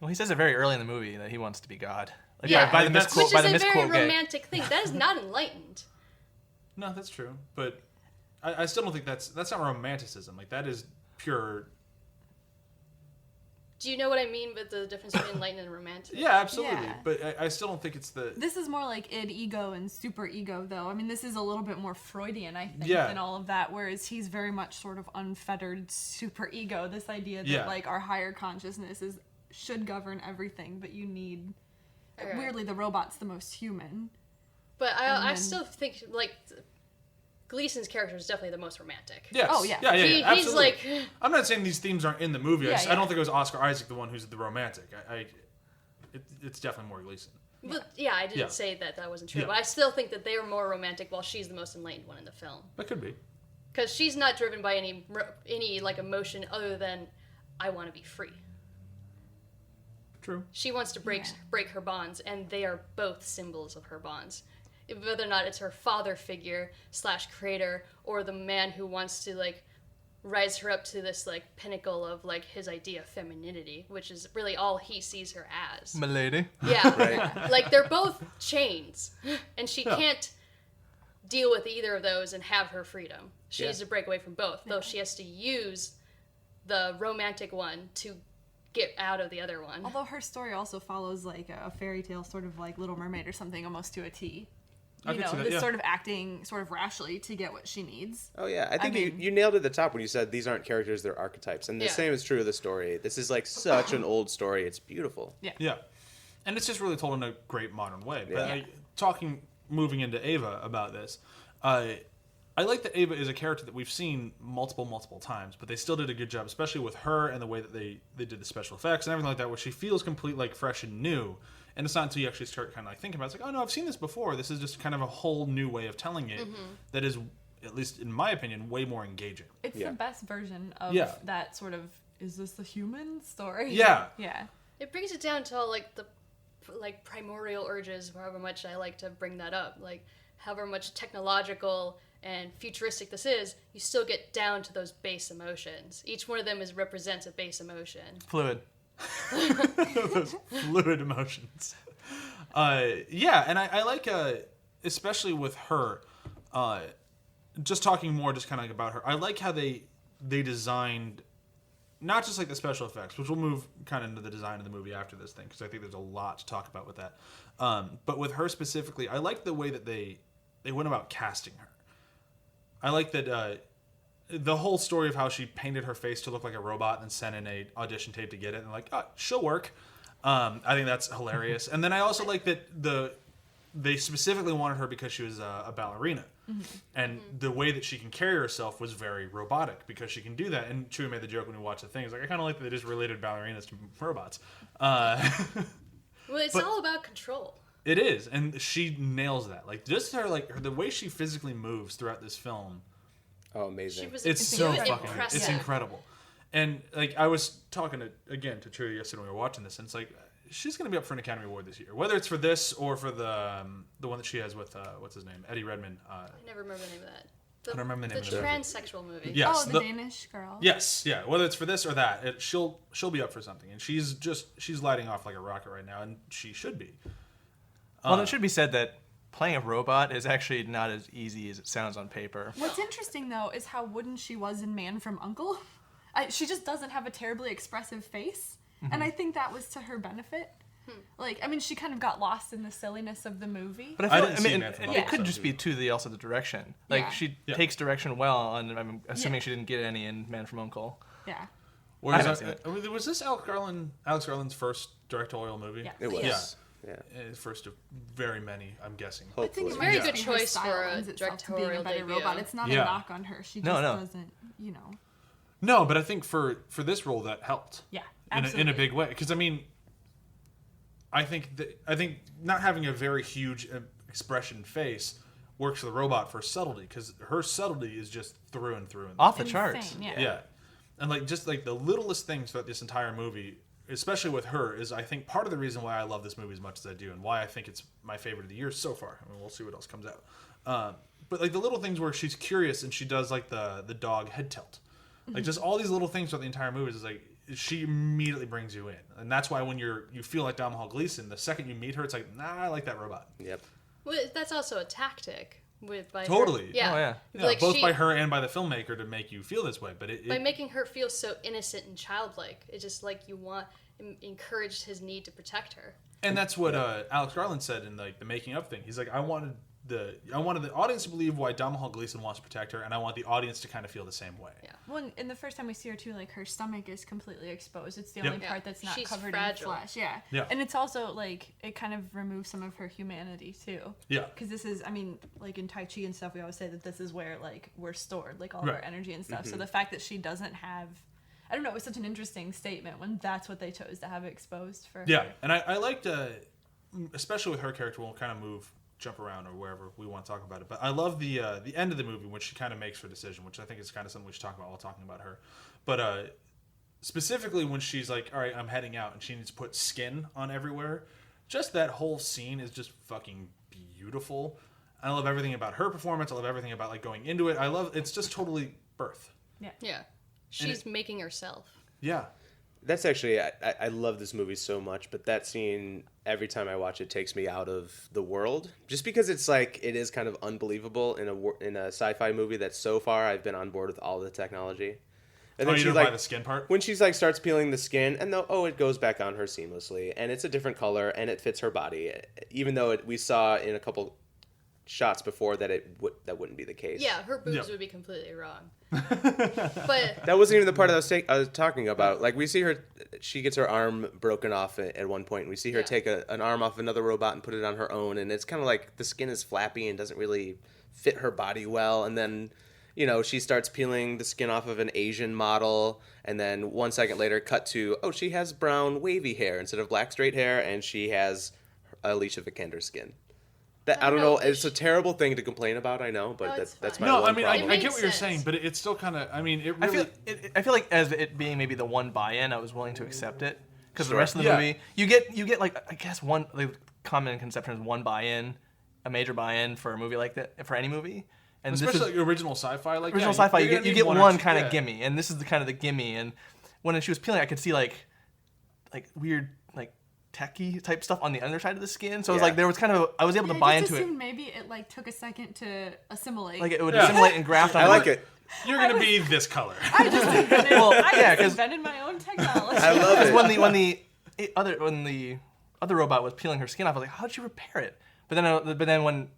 Well, he says it very early in the movie that he wants to be God. Like, yeah, by the misquote. Which is a very romantic thing. That is not enlightened. No, that's true. But I still don't think that's not romanticism. Like, that is pure. Do you know what I mean with the difference between enlightened and romantic? Yeah, absolutely. Yeah. But I still don't think it's the... This is more like id, ego, and super ego, though. I mean, this is a little bit more Freudian, I think, than all of that, whereas he's very much sort of unfettered super ego. This idea that, like, our higher consciousness should govern everything, but you need... Okay. Weirdly, the robot's the most human. But I still think, like... Gleason's character is definitely the most romantic. Yes. Oh, yeah. Yeah, he's like... I'm not saying these themes aren't in the movie. I don't think it was Oscar Isaac the one who's the romantic. It's definitely more Gleason. But yeah, I didn't say that wasn't true. Yeah. But I still think that they are more romantic while she's the most enlightened one in the film. That could be. Because she's not driven by any like emotion other than, I want to be free. True. She wants to break her bonds, and they are both symbols of her bonds. Whether or not it's her father figure / creator, or the man who wants to like rise her up to this like pinnacle of like his idea of femininity, which is really all he sees her as. Milady. Yeah. Right. Like they're both chains, and she can't deal with either of those and have her freedom. She needs to break away from both, though she has to use the romantic one to get out of the other one. Although her story also follows like a fairy tale, sort of like Little Mermaid or something, almost to a T. Sort of acting sort of rashly to get what she needs. Oh, yeah. I think you nailed it at the top when you said these aren't characters, they're archetypes. And the same is true of the story. This is like such an old story. It's beautiful. Yeah. Yeah. And it's just really told in a great modern way. But moving into Ava about this, I like that Ava is a character that we've seen multiple times, but they still did a good job, especially with her and the way that they did the special effects and everything like that, where she feels completely like fresh and new. And it's not until you actually start kind of like thinking about it, it's like, oh no, I've seen this before. This is just kind of a whole new way of telling it that is at least in my opinion, way more engaging. It's the best version of that sort of, is this the human story? Yeah. Yeah. It brings it down to like the primordial urges, however much I like to bring that up. Like, however much technological and futuristic this is, you still get down to those base emotions. Each one of them represents a base emotion. Fluid. Those fluid emotions. And I like, especially with her, just talking more just kind of like about her, I like how they designed not just like the special effects, which we'll move kind of into the design of the movie after this thing, because I think there's a lot to talk about with that. But with her specifically, I like the way that they went about casting her. I like that the whole story of how she painted her face to look like a robot and sent in a audition tape to get it, and like, oh, she'll work. I think that's hilarious. And then I also like that they specifically wanted her because she was a ballerina. And the way that she can carry herself was very robotic because she can do that. And Chewie made the joke when we watched the thing. It's like, I kind of like that they just related ballerinas to robots. Well, it's all about control. It is, and she nails that. Like, just the way she physically moves throughout this film. Oh, amazing! It's so fucking. It's incredible. And like, I was talking to Chewie yesterday when we were watching this, and it's like, she's going to be up for an Academy Award this year, whether it's for this or for the one that she has with what's his name, Eddie Redmayne. I never remember the name of that. I don't remember the name of the it. transsexual movie. Yes, the Danish girl. Yes, yeah. Whether it's for this or that, she'll be up for something, and she's lighting off like a rocket right now, and she should be. Well, it should be said that playing a robot is actually not as easy as it sounds on paper. What's interesting, though, is how wooden she was in Man from U.N.C.L.E. She just doesn't have a terribly expressive face, and I think that was to her benefit. Like, I mean, she kind of got lost in the silliness of the movie. But I mean, it could just be also the direction. Like, she takes direction well, and I'm assuming she didn't get any in Man from U.N.C.L.E. Yeah. Was this Alex Garland's first directorial movie? Yeah. It was. Yeah. First of very many, I'm guessing. Hopefully. It's a very good choice for a directorial debut. Robot. It's not a knock on her. She just doesn't, No, but I think for this role that helped. Yeah, absolutely. In a big way, because I mean, I think not having a very huge expression face works for the robot for subtlety, because her subtlety is just through and through. Off the charts. Yeah. And like, just like the littlest things throughout this entire movie, especially with her, is I think part of the reason why I love this movie as much as I do, and why I think it's my favorite of the year so far. I mean, we'll see what else comes out. But like the little things where she's curious and she does like the dog head tilt, like just all these little things throughout the entire movie is like, she immediately brings you in, and that's why when you feel like Domhnall Gleeson, the second you meet her, it's like, nah, I like that robot. Yep. Well, that's also a tactic by totally. Her. Yeah. Oh, yeah. Yeah, both by her and by the filmmaker to make you feel this way, but by making her feel so innocent and childlike, it's just like encouraged his need to protect her. And that's what Alex Garland said in like the making of thing. He's like, I wanted the audience to believe why Domhnall Gleeson wants to protect her, and I want the audience to kind of feel the same way. Yeah. Well, in the first time we see her too, like her stomach is completely exposed. It's the only part that's not She's covered fragile. in flesh. Yeah. And it's also like it kind of removes some of her humanity too. Yeah. Because this is, I mean, like in Tai Chi and stuff, we always say that this is where like we're stored, like all of our energy and stuff. So the fact that she doesn't have, I don't know, it was such an interesting statement when that's what they chose to have exposed for. Yeah, and I liked, especially with her character, we'll kind of jump around or wherever we want to talk about it. But I love the end of the movie when she kind of makes her decision, which I think is kind of something we should talk about while talking about her. But specifically when she's like, all right, I'm heading out, and she needs to put skin on everywhere. Just that whole scene is just fucking beautiful. I love everything about her performance. I love everything about like going into it. It's just totally birth. Yeah. She's making herself. Yeah. That's actually, I love this movie so much, but that scene, every time I watch it, takes me out of the world. Just because it's like, it is kind of unbelievable in a sci-fi movie that so far I've been on board with all the technology. And then you don't buy the skin part? When she's like starts peeling the skin, and it goes back on her seamlessly, and it's a different color, and it fits her body. Even though we saw in a couple shots before that that wouldn't be the case. Yeah, her boobs would be completely wrong. But that wasn't even the part I was talking about. Like, we see her, she gets her arm broken off at one point, and we see her take an arm off another robot and put it on her own, and it's kind of like the skin is flappy and doesn't really fit her body well, and then she starts peeling the skin off of an Asian model, and then 1 second later cut to, she has brown wavy hair instead of black straight hair, and she has Alicia Vikander skin. I don't know. No, It's a terrible thing to complain about. I know, but No, it's that's fine. my No, one I mean, problem. I It get what you're makes saying, sense. but it's still kind of. I mean, it really. I feel like as it being maybe the one buy-in, I was willing to accept it because the Sure. rest of the Yeah. movie, you get like I guess one like, common conception is one buy-in, a major buy-in for a movie like that for any movie, and Especially this is, like original sci-fi, like original yeah, sci-fi. you're You gonna get need one or two- kind of yeah. gimme, and this is the kind of the gimme. And when she was peeling, I could see like weird like techie type stuff on the underside of the skin. So it was Yeah. like there was kind of I was able to I buy just into it. assumed maybe it like took a second to assimilate. Like it would Yeah. assimilate and graft on. I like it. You're gonna be this color. I just invented, Well, I yeah, just 'cause- invented my own technology. I love it. when the other robot was peeling her skin off, I was like, how'd you repair it? But then when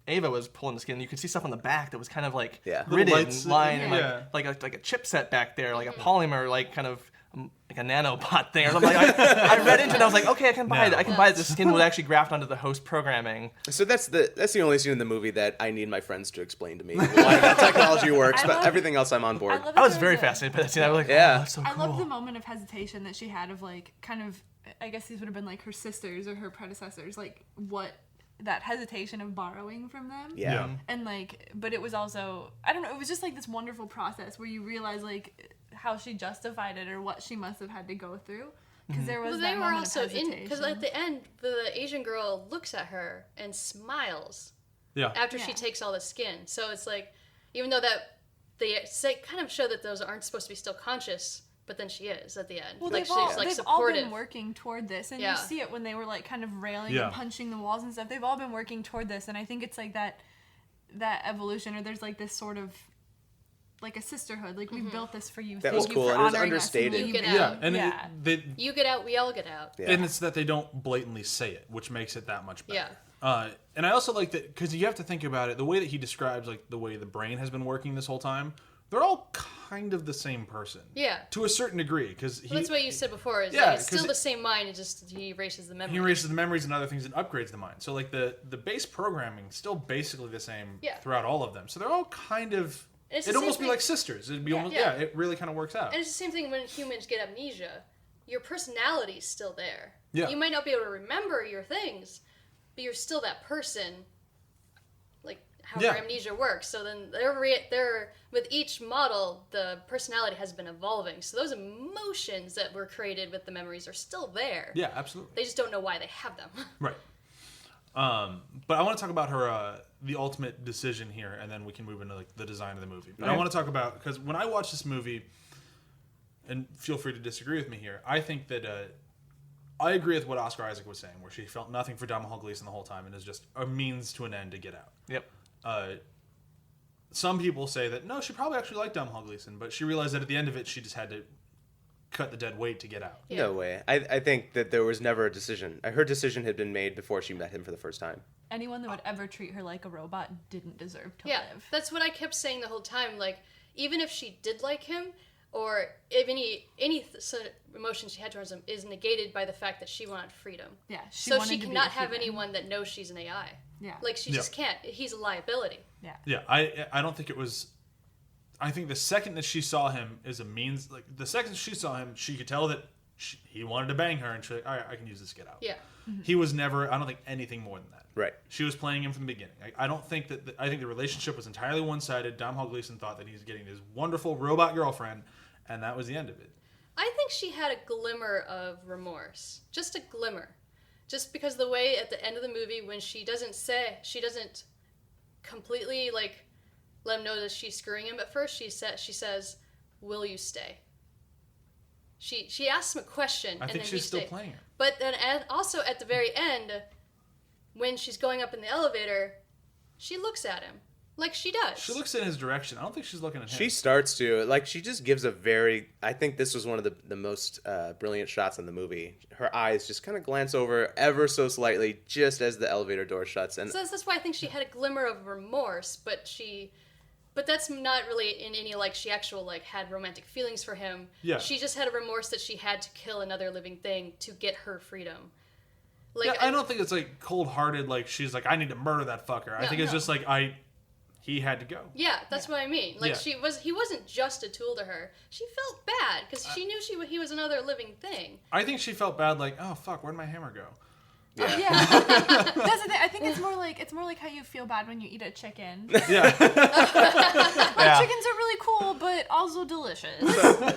Ava was pulling the skin, you could see stuff on the back that was kind of like Yeah. gridded Little and lights, lined, yeah. and like a chipset back there, like a polymer, like kind of like a nanobot thing or something. Like, I read into it and I was like, okay, I can buy it. I can buy it. The skin would actually graft onto the host programming. So that's the only scene in the movie that I need my friends to explain to me why that technology works. I But love- everything else, I'm on board. love I was that very there fascinated by that scene. I was like, Yeah. oh, that's so I cool. love the moment of hesitation that she had of like kind of I guess these would have been like her sisters or her predecessors, like what that hesitation of borrowing from them. Yeah. And like but it was also I don't know, it was just like this wonderful process where you realize like how she justified it or what she must have had to go through because there was Well, that they were moment also of in hesitation. because at the end, the Asian girl looks at her and smiles Yeah. after she Yeah. takes all the skin. So it's like, even though that they say kind of show that those aren't supposed to be still conscious, but then she is at the end. Well, like they've all, she's like they've all supportive. been working toward this, and Yeah. you see it when they were like kind of railing Yeah. and punching the walls and stuff. They've all been working toward this, and I think it's like that evolution, or there's like this sort of like a sisterhood. Like we built this for you. That Thank was you cool, for and it was honoring us and understated. we Get made out. it. Yeah, and yeah. You get out, we all get out. Yeah. and it's that they don't blatantly say it, which makes it that much better. Yeah. And I also like that because you have to think about it. The way that he describes like the way the brain has been working this whole time, they're all kind of the same person. Yeah. To a certain degree, because Well, that's what you said before. Is Yeah, like it's 'cause still the same mind. It just he erases the memory. he erases the memories and other things and upgrades the mind. So like the base programming is still basically the same Yeah. throughout all of them. So they're all kind of. And it's the It'd almost same be thing- like sisters. It'd be almost Yeah. It really kind of works out. And it's the same thing when humans get amnesia. Your personality's still there. Yeah. You might not be able to remember your things, but you're still that person. Like how Yeah. amnesia works. So then they're with each model, the personality has been evolving. So those emotions that were created with the memories are still there. Yeah, absolutely. They just don't know why they have them. Right. But I want to talk about her the ultimate decision here, and then we can move into like the design of the movie. But I Okay. want to talk about because when I watch this movie, and feel free to disagree with me here, I think that I agree with what Oscar Isaac was saying, where she felt nothing for Domhnall Gleeson the whole time, and is just a means to an end to get out. Yep. Some people say that no, she probably actually liked Domhnall Gleeson, but she realized that at the end of it, she just had to cut the dead weight to get out. Yeah. No way. I think that there was never a decision. Her decision had been made before she met him for the first time. Anyone that would ever treat her like a robot didn't deserve to Yeah, live. that's what I kept saying the whole time. Like, even if she did like him, or if any sort of emotion she had towards him is negated by the fact that she wanted freedom. Yeah, So wanted she to be cannot a have human. anyone that knows she's an AI. Yeah. Like, she Yeah. just can't. He's a liability. Yeah. Yeah, I don't think it was. I think the second that she saw him is a means. Like the second she saw him, she could tell that he wanted to bang her, and she's like, "All right, I can use this to get out." Yeah. He was never. I don't think anything more than that. Right. She was playing him from the beginning. I don't think that. I think the relationship was entirely one-sided. Domhnall Gleeson thought that he's getting this wonderful robot girlfriend, and that was the end of it. I think she had a glimmer of remorse. Just a glimmer. Just because the way at the end of the movie when she doesn't completely like let him know that she's screwing him at first, she says, "Will you stay?" She asks him a question I and think then she's he still stays. playing her. But then also at the very end when she's going up in the elevator, she looks at him like she does. She looks in his direction. I don't think she's looking at him. She starts to, like, she just gives a very, I think this was one of the most brilliant shots in the movie. Her eyes just kind of glance over ever so slightly just as the elevator door shuts. And So that's why I think she had a glimmer of remorse, but that's not really in any like she actual like had romantic feelings for him. Yeah. She just had a remorse that she had to kill another living thing to get her freedom. Like Yeah, I don't think it's like cold-hearted. Like she's like, I need to murder that fucker. I No, think it's no. just like he had to go. Yeah, that's what I mean. Like Yeah. he wasn't just a tool to her. She felt bad because she knew he was another living thing. I think she felt bad. Like, oh fuck, where'd my hammer go? Yeah. That's the thing. I think it's more like how you feel bad when you eat a chicken. Yeah. Chickens are really cool, but also delicious.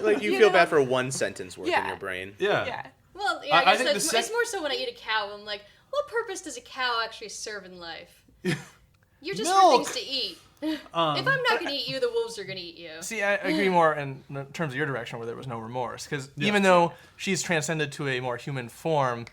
Like you feel bad for one sentence worth in Yeah. your brain. Yeah. Yeah. Well, yeah, I I think guess it's more so when I eat a cow, I'm like, what purpose does a cow actually serve in life? You're just for Milk. things to eat. If I'm not going to eat you, the wolves are going to eat you. See, I agree more in terms of your direction where there was no remorse. Because even though she's transcended to a more human form,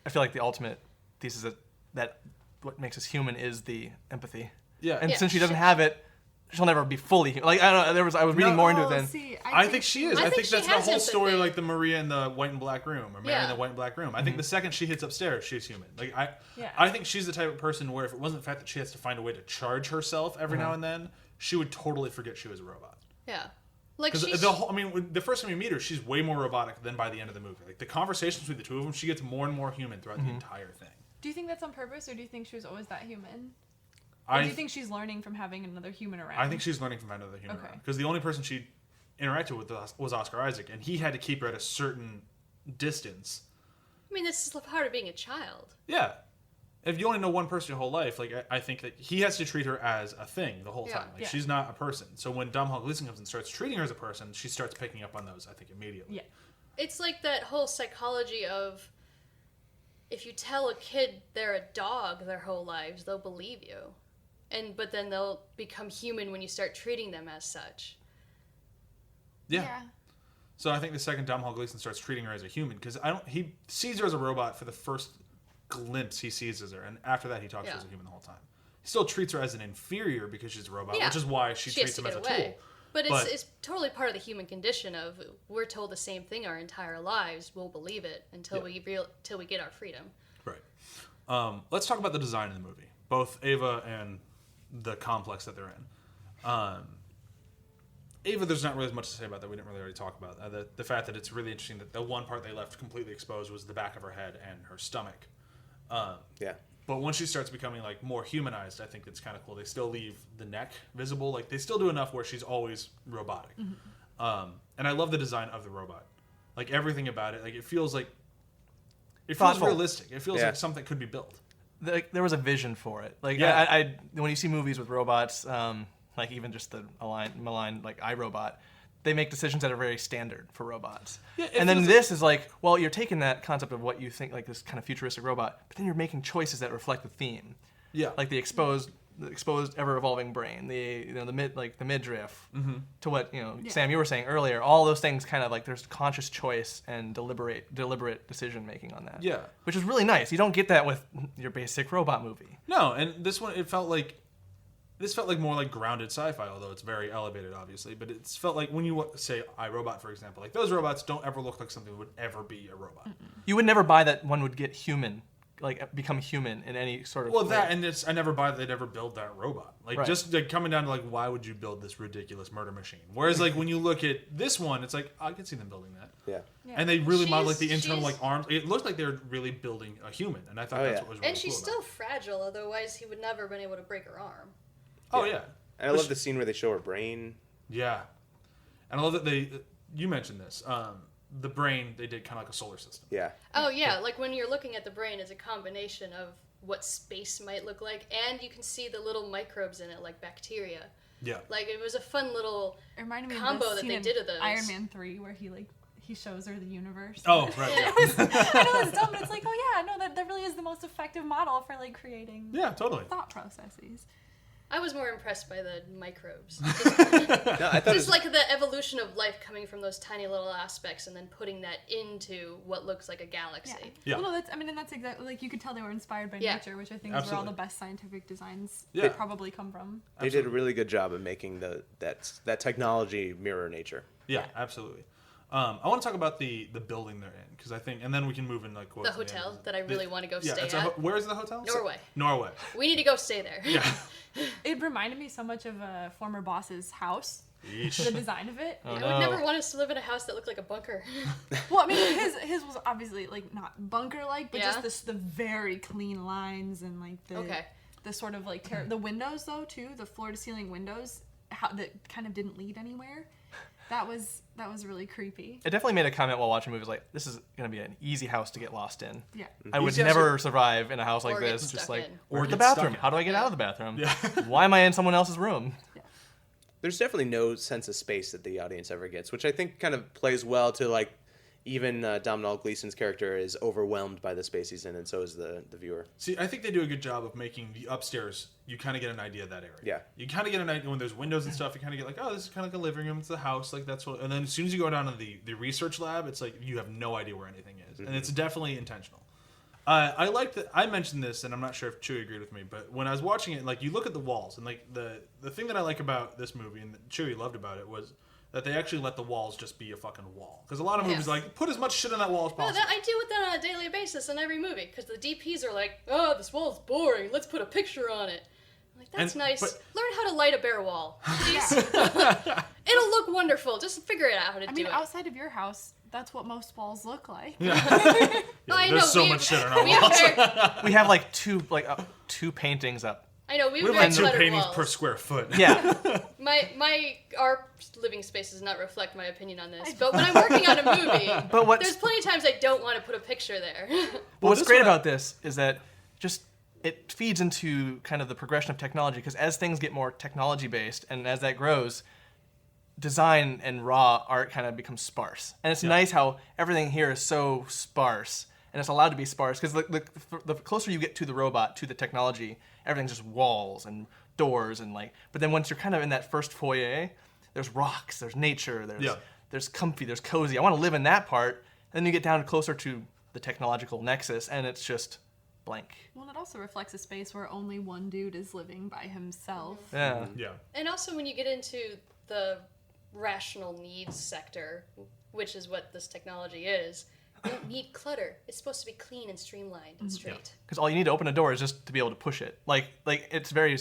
I feel like the ultimate thesis that what makes us human is the empathy. Yeah. And since she doesn't have it, she'll never be fully human. Like, I don't know, I was reading more into it than... See, I think she is. I think she that's the has whole story, empathy. like the Maria in the white and black room, or Mary in Yeah. the white and black room. I think the second she hits upstairs, she's human. Like Yeah. I think she's the type of person where if it wasn't the fact that she has to find a way to charge herself every now and then, she would totally forget she was a robot. Yeah. Like, Because the first time you meet her, she's way more robotic than by the end of the movie. Like the conversations between the two of them, she gets more and more human throughout the entire thing. Do you think that's on purpose, or do you think she was always that human? Or do you think she's learning from having another human around? I think she's learning from another human because the only person she interacted with was Oscar Isaac, and he had to keep her at a certain distance. I mean, this is the part of being a child. Yeah. If you only know one person your whole life, like I think that he has to treat her as a thing the whole Yeah. time. Like she's not a person. So when Domhnall Gleeson comes and starts treating her as a person, she starts picking up on those, I think, immediately. Yeah. It's like that whole psychology of if you tell a kid they're a dog their whole lives, they'll believe you. But then they'll become human when you start treating them as such. Yeah. So I think the second Domhnall Gleeson starts treating her as a human, because he sees her as a robot for the first glimpse he sees as her, and after that he talks to her as a human the whole time. He still treats her as an inferior because she's a robot, which is why she treats has him to as a get away. tool. But it's totally part of the human condition of we're told the same thing our entire lives. We'll believe it until we get our freedom. Right. Let's talk about the design of the movie, both Ava and the complex that they're in. Ava, there's not really much to say about that. We didn't really already talk about the fact that it's really interesting that the one part they left completely exposed was the back of her head and her stomach. Yeah. But once she starts becoming like more humanized, I think it's kind of cool. They still leave the neck visible. Like they still do enough where she's always robotic. And I love the design of the robot. Like everything about it. Like it feels Thoughtful. realistic. It feels like something could be built. There was a vision for it. Like Yeah. when you see movies with robots, like even just the malign like iRobot, they make decisions that are very standard for robots. Yeah, and then this is like, well, you're taking that concept of what you think like this kind of futuristic robot, but then you're making choices that reflect the theme. Yeah. Like the exposed ever evolving brain, the midriff, to what Sam, you were saying earlier. All those things kind of like there's conscious choice and deliberate decision making on that. Yeah. Which is really nice. You don't get that with your basic robot movie. No, and this one this felt like more like grounded sci-fi, although it's very elevated, obviously. But it's felt like when you say iRobot, for example, like those robots don't ever look like something that would ever be a robot. You would never buy that one would get human, like become human in any sort of way. That and I never buy that they'd ever build that robot. Like just like coming down to like why would you build this ridiculous murder machine? Whereas like when you look at this one, it's like I can see them building that. Yeah. And they really modeled like the internal like arms. It looked like they were really building a human, and I thought that's what was really And she's cool still about it. fragile, otherwise he would never have been able to break her arm. Oh yeah. And I love the scene where they show her brain. Yeah. And I love that you mentioned this. The brain, they did kind of like a solar system. Yeah. Oh yeah, like when you're looking at the brain, it's a combination of what space might look like, and you can see the little microbes in it, like bacteria. Yeah. Like it was a fun little It reminded me combo of the that scene they in did of those. Iron Man 3 where he shows her the universe. Oh, right. Yeah. I know it's dumb, but it's like, oh yeah, no, that really is the most effective model for like creating Yeah, totally. thought processes. I was more impressed by the microbes. No, I thought it was, Just like the evolution of life coming from those tiny little aspects and then putting that into what looks like a galaxy. Yeah. Well, no, and that's exactly like you could tell they were inspired by nature, which I think is where all Absolutely. the best scientific designs Yeah. probably come from. they did a really good job of making that technology mirror nature. Yeah, absolutely. I want to talk about the building they're in, because I think, and then we can move in like The hotel that I really want to go stay it's at. where is the hotel? Norway. We need to go stay there. Yeah. It reminded me so much of a former boss's house. Yeesh. The design of it. Oh, I no. would never want us to live in a house that looked like a bunker. Well, I mean, his was obviously like not bunker-like, but Yeah. just the very clean lines and like the sort of like the windows though too, the floor-to-ceiling windows, that kind of didn't lead anywhere. That was really creepy. It definitely made a comment while watching movies like, this is going to be an easy house to get lost in. Yeah. I would Easy house never survive in a house like Or get this. Just stuck like, in. or Or the get stuck bathroom. in. How do I get out of the bathroom? Yeah. Why am I in someone else's room? There's definitely no sense of space that the audience ever gets, which I think kind of plays well to like even Domhnall Gleeson's character is overwhelmed by the space he's in, and so is the viewer. See, I think they do a good job of making the upstairs, you kind of get an idea of that area. Yeah. You kind of get an idea when there's windows and stuff, you kind of get like, oh, this is kind of like a living room, it's the house, like that's what, and then as soon as you go down to the research lab, it's like you have no idea where anything is. And it's definitely intentional. I like that. I mentioned this, and I'm not sure if Chewie agreed with me, but when I was watching it, like you look at the walls, and like the thing that I like about this movie, and that Chewie loved about it, was that they actually let the walls just be a fucking wall. Because a lot of movies Yes. like put as much shit on that wall as No, possible. that I deal with that on a daily basis in every movie because the DPs are like, "Oh, this wall's boring. Let's put a picture on it." I'm like, that's And- nice. but- Learn how to light a bare wall, please. It'll look wonderful. Just figure it out how to I do mean, it. outside of your house, that's what most walls look like. I there's know, so we- much shit on our we have walls. very- We have like two paintings up. I know we We have have very like 2 cluttered paintings walls. per square foot. Yeah. Our living space does not reflect my opinion on this. But when I'm working on a movie, But what's there's plenty of times I don't want to put a picture there. What's this great one- about this is that just it feeds into kind of the progression of technology, because as things get more technology based and as that grows, design and raw art kind of becomes sparse. And it's nice how everything here is so sparse, and it's allowed to be sparse because the closer you get to the robot, to the technology, everything's just walls and doors and like. But then once you're kind of in that first foyer, there's rocks, there's nature, there's comfy, there's cozy. I want to live in that part. Then you get down closer to the technological nexus, and it's just blank. Well, it also reflects a space where only one dude is living by himself. Yeah. Yeah. And also when you get into the rational needs sector, which is what this technology is, you don't need clutter. It's supposed to be clean and streamlined and straight. Because all you need to open a door is just to be able to push it. Like it's very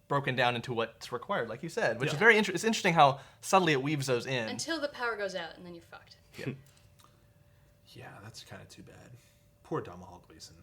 broken down into what's required, like you said, which is very interesting. It's interesting how subtly it weaves those in. Until the power goes out, and then you're fucked. Yeah, that's kind of too bad. Poor Domhnall Gleeson.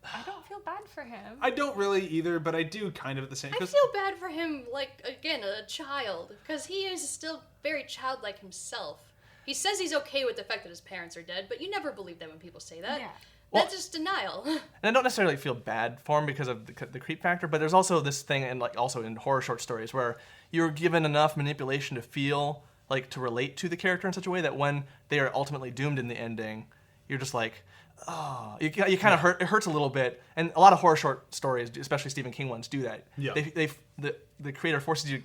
I don't feel bad for him. I don't really either, but I do kind of at the same. I 'cause- feel bad for him, like, again, a child, because he is still very childlike himself. He says he's okay with the fact that his parents are dead, but you never believe that when people say that. Yeah. That's just denial. And I don't necessarily feel bad for him because of the creep factor, but there's also this thing, and like also in horror short stories, where you're given enough manipulation to feel like to relate to the character in such a way that when they are ultimately doomed in the ending, you're just like, oh, you kind of hurt. It hurts a little bit, and a lot of horror short stories, especially Stephen King ones, do that. Yeah. The creator forces you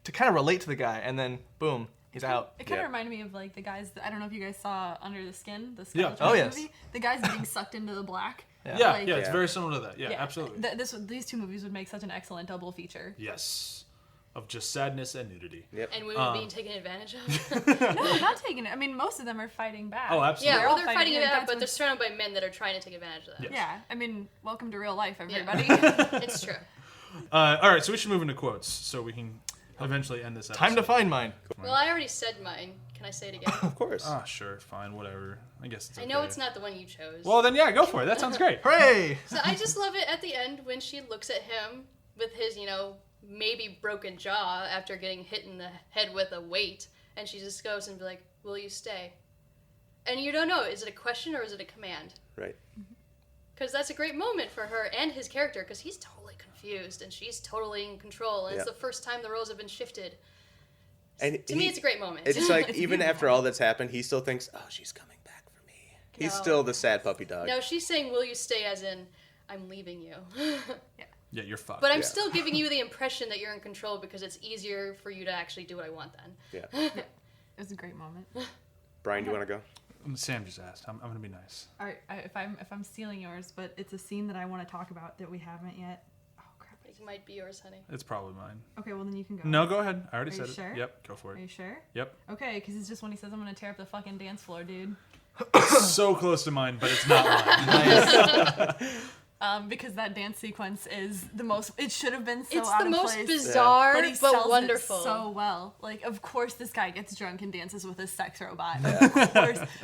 to kind of relate to the guy, and then boom, he's out. It kind of Yeah. reminded me of like the guys. I don't know if you guys saw Under the Skin, the Yeah. Scarlett Oh, Witch yes. movie. The guys getting sucked into the black. Yeah, Like- it's Yeah. very similar to that. Yeah, absolutely. These two movies would make such an excellent double feature. Yes. Of just sadness and nudity. Yep. And women being taken advantage of. No, not taking it. I mean, most of them are fighting back. Oh, absolutely. Yeah, all well, they're fighting fighting it it. out, That's but what- they're surrounded by men that are trying to take advantage of that. Yeah, I mean, welcome to real life, Yeah. everybody. It's true. All right, so we should move into quotes so we can eventually end this episode. Time to find mine. Well, I already said mine. Can I say it again? Of course. Ah, sure, fine, whatever. I guess it's I okay. know it's not the one you chose. Well, then, yeah, go for it. That sounds great. Hooray! So I just love it at the end when she looks at him with his, maybe broken jaw after getting hit in the head with a weight, and she just goes and be like, "Will you stay?" And you don't know, is it a question or is it a command? Right. Because that's a great moment for her and his character, because he's totally confused and she's totally in control, and it's Yeah. the first time the roles have been shifted. And To me, it's a great moment. It's like It's even beautiful. after all that's happened, he still thinks, "Oh, she's coming back for me." He's No. still the sad puppy dog. No, she's saying, "Will you stay?" as in, "I'm leaving you." Yeah, you're fucked. But I'm Yeah. still giving you the impression that you're in control because it's easier for you to actually do what I want then. Yeah. It was a great moment. Brian, do you want to go? Sam just asked. I'm going to be nice. All right, if I'm stealing yours, but it's a scene that I want to talk about that we haven't yet. Oh crap! It might be yours, honey. It's probably mine. Okay, well then you can go. No, go ahead. I already Are said you it. sure? Yep, go for Are it. you sure? Yep. Okay, because it's just when he says I'm gonna tear up the fucking dance floor, dude. So close to mine, but it's not mine. Because that dance sequence is the most. It should have been so It's out the of most place. bizarre, But he but sells wonderful. it so well. Like, of course, this guy gets drunk and dances with his sex robot.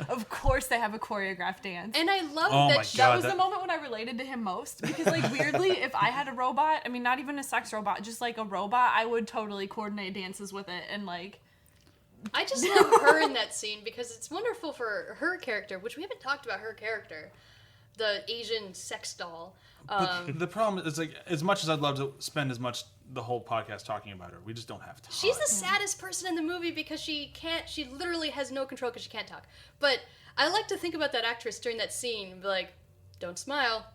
Of course, they have a choreographed dance. And I love Oh my that she, God. That was that- the moment when I related to him most because, like, weirdly, if I had a robot, I mean, not even a sex robot, just like a robot, I would totally coordinate dances with it and like. I just love her in that scene because it's wonderful for her character, which we haven't talked about her character, the Asian sex doll. But the problem is, like, as much as I'd love to spend the whole podcast talking about her, we just don't have time. She's the saddest person in the movie because she literally has no control because she can't talk. But I like to think about that actress during that scene and be like, don't smile.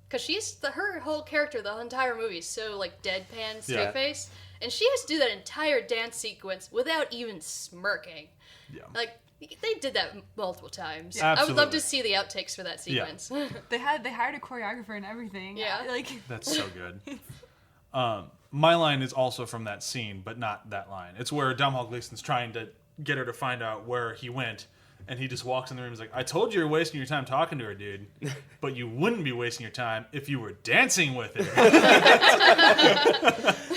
Because her whole character, the entire movie is so, like, deadpan, straight face. And she has to do that entire dance sequence without even smirking. Yeah. Like, they did that multiple times. Yeah. I would love to see the outtakes for that sequence. Yeah. They hired a choreographer and everything. Yeah. Like That's so good. My line is also from that scene, but not that line. It's where Domhnall Gleeson's trying to get her to find out where he went, and he just walks in the room and is like, I told you you're wasting your time talking to her, dude. But you wouldn't be wasting your time if you were dancing with her.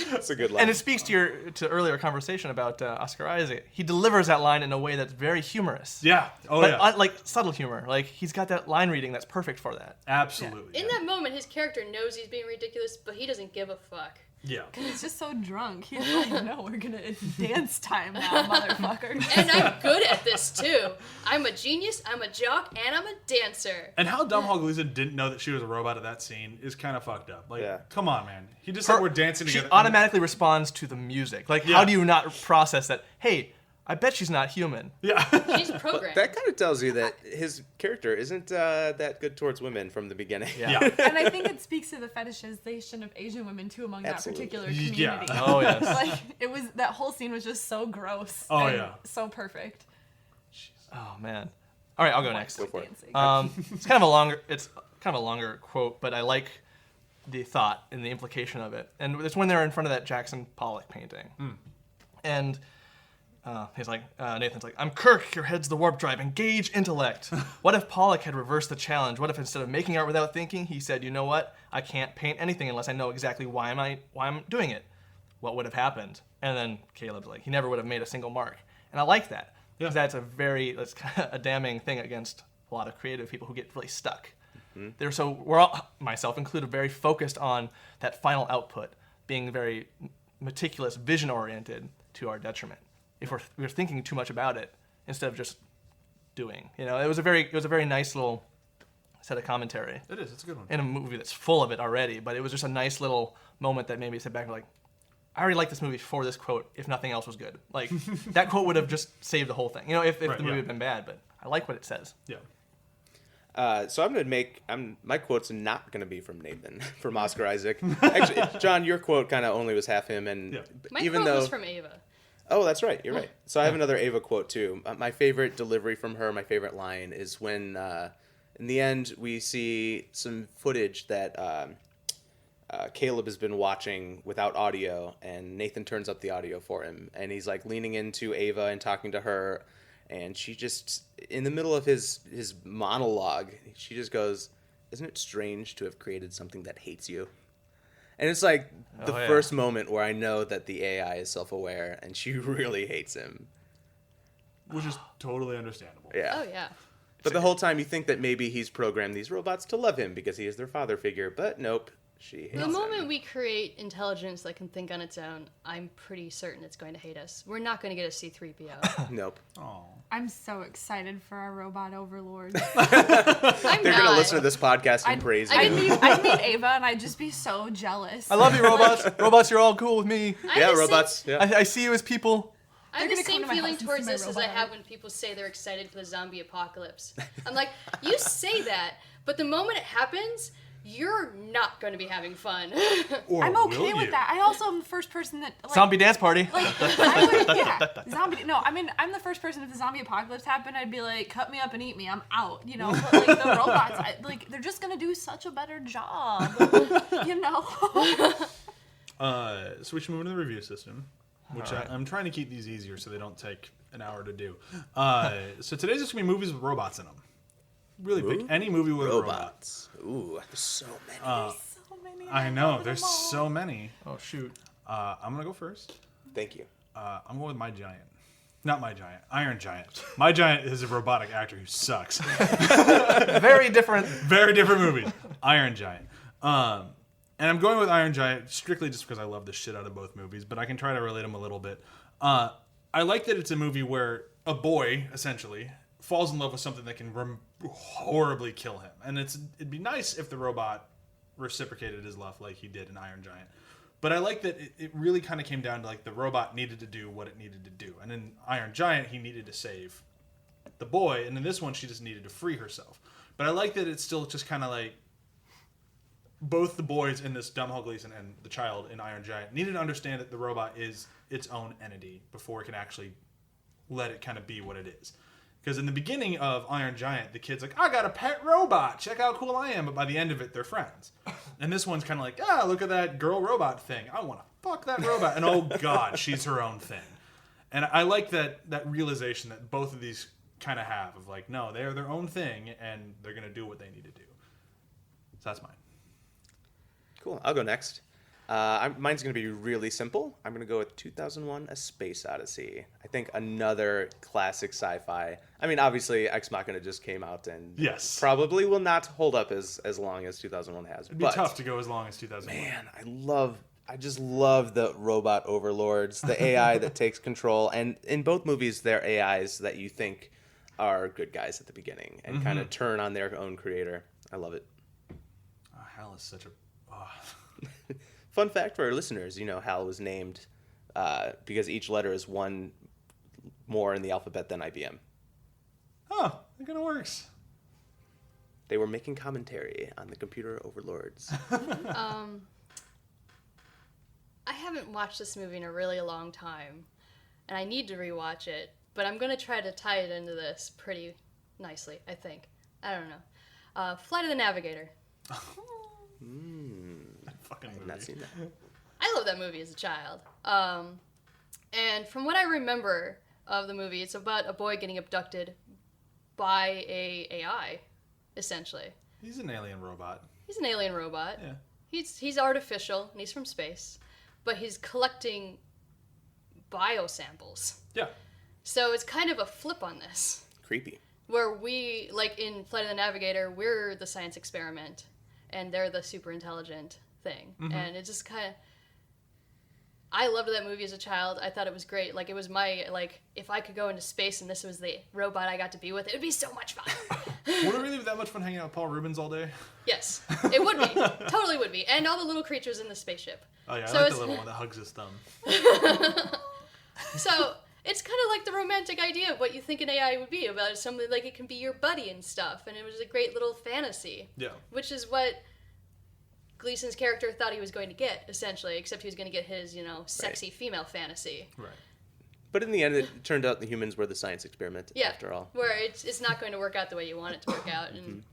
That's a good line. And it speaks to earlier conversation about Oscar Isaac. He delivers that line in a way that's very humorous. Yeah. Oh, but, yeah. like subtle humor. Like, he's got that line reading that's perfect for that. Absolutely. In that moment, his character knows he's being ridiculous, but he doesn't give a fuck. Yeah. He's just so drunk. He's like, no, it's dance time now, motherfucker. And I'm good at this, too. I'm a genius, I'm a jock, and I'm a dancer. And how Domhnall Gleeson didn't know that she was a robot at that scene is kind of fucked up. Like, Yeah. come on, man. He just said we're dancing She together. automatically responds to the music. Like, how do you not process that, hey, I bet she's not human. Yeah. She's programmed. That kind of tells you that his character isn't that good towards women from the beginning. Yeah. And I think it speaks to the fetishization of Asian women too among Absolutely. that particular community. Yeah. Oh, yes. Like that whole scene was just so gross. Oh, and yeah. so perfect. Oh, man. All right, I'll go next. Go for it. It's kind of a longer quote, but I like the thought and the implication of it. And it's when they're in front of that Jackson Pollock painting. And he's like, Nathan's like, I'm Kirk, your head's the warp drive, engage intellect. What if Pollock had reversed the challenge? What if instead of making art without thinking, he said, you know what? I can't paint anything unless I know exactly why I'm doing it. What would have happened? And then Caleb's like, he never would have made a single mark. And I like that. Because that's kind of a damning thing against a lot of creative people who get really stuck. We're all, myself included, very focused on that final output, being very meticulous, vision-oriented to our detriment. If we're thinking too much about it instead of just doing, it was a very nice little set of commentary. It is. It's a good one. In a movie that's full of it already, but it was just a nice little moment that made me sit back and be like, I already like this movie for this quote. If nothing else was good, like that quote would have just saved the whole thing. If the movie had been bad, but I like what it says. Yeah. So I'm gonna my quote's not gonna be from Nathan, from Oscar Isaac. Actually, John, your quote kind of only was half him, and My even quote though was from Ava. Oh, that's right. You're right. So I have another Ava quote too. My favorite delivery from her, my favorite line is when, in the end, we see some footage that Caleb has been watching without audio, and Nathan turns up the audio for him, and he's like leaning into Ava and talking to her, and she just, in the middle of his monologue, she just goes, "Isn't it strange to have created something that hates you?" And it's like the first moment where I know that the AI is self-aware and she really hates him. Which is totally understandable. Yeah. Oh, yeah. But the whole time you think that maybe he's programmed these robots to love him because he is their father figure. But nope, she hates him. The moment we create intelligence that can think on its own, I'm pretty certain it's going to hate us. We're not going to get a C-3PO. Nope. Oh. I'm so excited for our robot overlords. I'm They're going to not. listen to this podcast and praise you. I'd meet Ava and I'd just be so jealous. I love you, robots. Robots, you're all cool with me. Yeah, robots. Yeah. I see you as people. I have They're the gonna come same to my feeling house and towards see my this as I robot. have when people say they're excited for the zombie apocalypse. I'm like, you say that, but the moment it happens, you're not going to be having fun. Or I'm will okay with you? that. I also am the first person that Zombie dance party. zombie. No, I mean I'm the first person. If the zombie apocalypse happened, I'd be like, cut me up and eat me. I'm out. But like the robots, they're just gonna do such a better job. So we should move into the review system, which I'm trying to keep these easier so they don't take an hour to do. So today's just gonna be movies with robots in them. Really pick any movie with robots. Ooh, there's so many. So many. I know, there's so many. Oh, shoot. I'm gonna go first. Thank you. I'm going with My Giant. Not My Giant. Iron Giant. My Giant is a robotic actor who sucks. Very different. Very different movie. Iron Giant. And I'm going with Iron Giant strictly just because I love the shit out of both movies, but I can try to relate them a little bit. I I like that it's a movie where a boy, essentially, falls in love with something that can horribly kill him. And it'd be nice if the robot reciprocated his love like he did in Iron Giant. But I like that it really kind of came down to, like, the robot needed to do what it needed to do. And in Iron Giant, he needed to save the boy. And in this one, she just needed to free herself. But I like that it's still just kind of like both the boys in this Domhnall Gleeson and the child in Iron Giant needed to understand that the robot is its own entity before it can actually let it kind of be what it is. Because in the beginning of Iron Giant, the kid's like, I got a pet robot. Check how cool I am. But by the end of it, they're friends. And this one's kind of like, look at that girl robot thing. I want to fuck that robot. And oh, God, she's her own thing. And I like that realization that both of these kind of have of like, no, they're their own thing and they're going to do what they need to do. So that's mine. Cool. I'll go next. Mine's going to be really simple. I'm going to go with 2001: A Space Odyssey. I think another classic sci-fi. I mean, obviously, Ex Machina just came out and Yes. probably will not hold up as long as 2001 has. It'd be tough to go as long as 2001. Man, I just love the robot overlords, the AI that takes control. And in both movies, they're AIs that you think are good guys at the beginning and kind of turn on their own creator. I love it. Oh, Hal is such a... Fun fact for our listeners, Hal was named because each letter is one more in the alphabet than IBM. Oh, it kind of works. They were making commentary on the computer overlords. I haven't watched this movie in a really long time, and I need to rewatch it, but I'm going to try to tie it into this pretty nicely, I think. I don't know. Flight of the Navigator. Fucking movie. I've not seen that. I love that movie as a child. And from what I remember of the movie, it's about a boy getting abducted by a AI, essentially. He's an alien robot. He's an alien robot. Yeah. He's artificial, and he's from space, but he's collecting biosamples. Yeah. So it's kind of a flip on this, Creepy. where we, like in Flight of the Navigator, we're the science experiment, and they're the super intelligent thing. And it just kind of... I loved that movie as a child. I thought it was great. Like, it was my, like, if I could go into space and this was the robot I got to be with, it would be so much fun. Would it really be that much fun hanging out with Paul Rubens all day? Yes, it would be. Totally would be. And all the little creatures in the spaceship. Oh, yeah, So I like it's- the little one that hugs his thumb. So it's kind of like the romantic idea of what you think an AI would be about. Something like it can be your buddy and stuff. And it was a great little fantasy. Yeah. Which is what Gleason's character thought he was going to get, essentially, except he was going to get his, sexy female fantasy. Right. But in the end, it turned out the humans were the science experiment, Yeah, after all. where it's not going to work out the way you want it to work out, and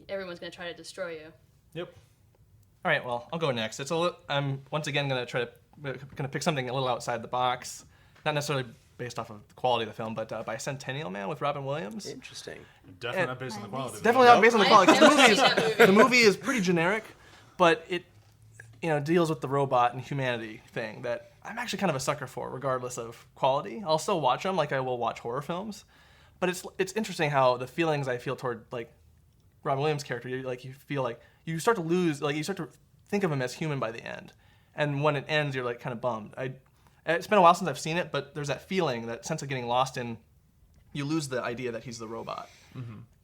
everyone's going to try to destroy you. Yep. All right, well, I'll go next. I'm once again going to pick something a little outside the box, not necessarily based off of the quality of the film, but Bicentennial Man with Robin Williams. Interesting. Definitely not based on the quality. Definitely not based on the quality. 'Cause I've never seen that movie. the movie is pretty generic, but it deals with the robot and humanity thing that I'm actually kind of a sucker for, regardless of quality. I'll still watch them like I will watch horror films, but it's interesting how the feelings I feel toward like Robin Williams' character, you feel like you start to think of him as human by the end, and when it ends, you're like kind of bummed. It's been a while since I've seen it, but there's that feeling, that sense of getting lost in. You lose the idea that he's the robot,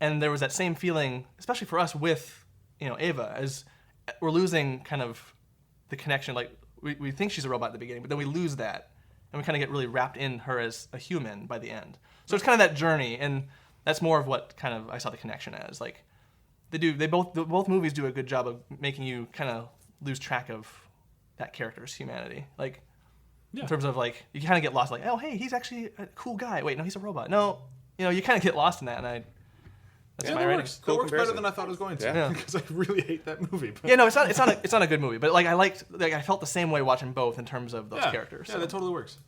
and there was that same feeling, especially for us with Ava, as we're losing kind of the connection. Like we think she's a robot at the beginning, but then we lose that, and we kind of get really wrapped in her as a human by the end. So it's kind of that journey, and that's more of what kind of I saw the connection as. Like both movies do a good job of making you kind of lose track of that character's humanity. Like in terms of like you kind of get lost. Like, oh hey, he's actually a cool guy. Wait, no, he's a robot. No, you kind of get lost in that, and that's my rating. Works. Cool It works better comparison. than I thought it was going to. Yeah. Because I really hate that movie. But Yeah, no, it's not a good movie, but like I felt the same way watching both in terms of those characters. Yeah, that totally works.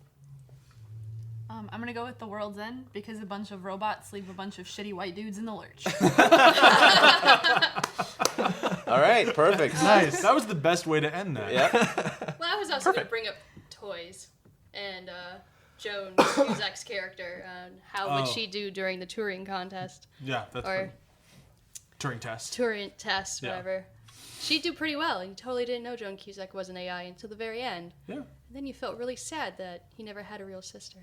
I'm gonna go with The World's End because a bunch of robots leave a bunch of shitty white dudes in the lurch. All right, perfect. Nice. That was the best way to end that. Yeah. Well, I was also going to bring up toys and Joan Cusack's character. How would she do during the Turing contest Yeah, that's or Turing test. Turing test, Yeah. whatever? She'd do pretty well. You totally didn't know Joan Cusack was an AI until the very end. Yeah. And then you felt really sad that he never had a real sister.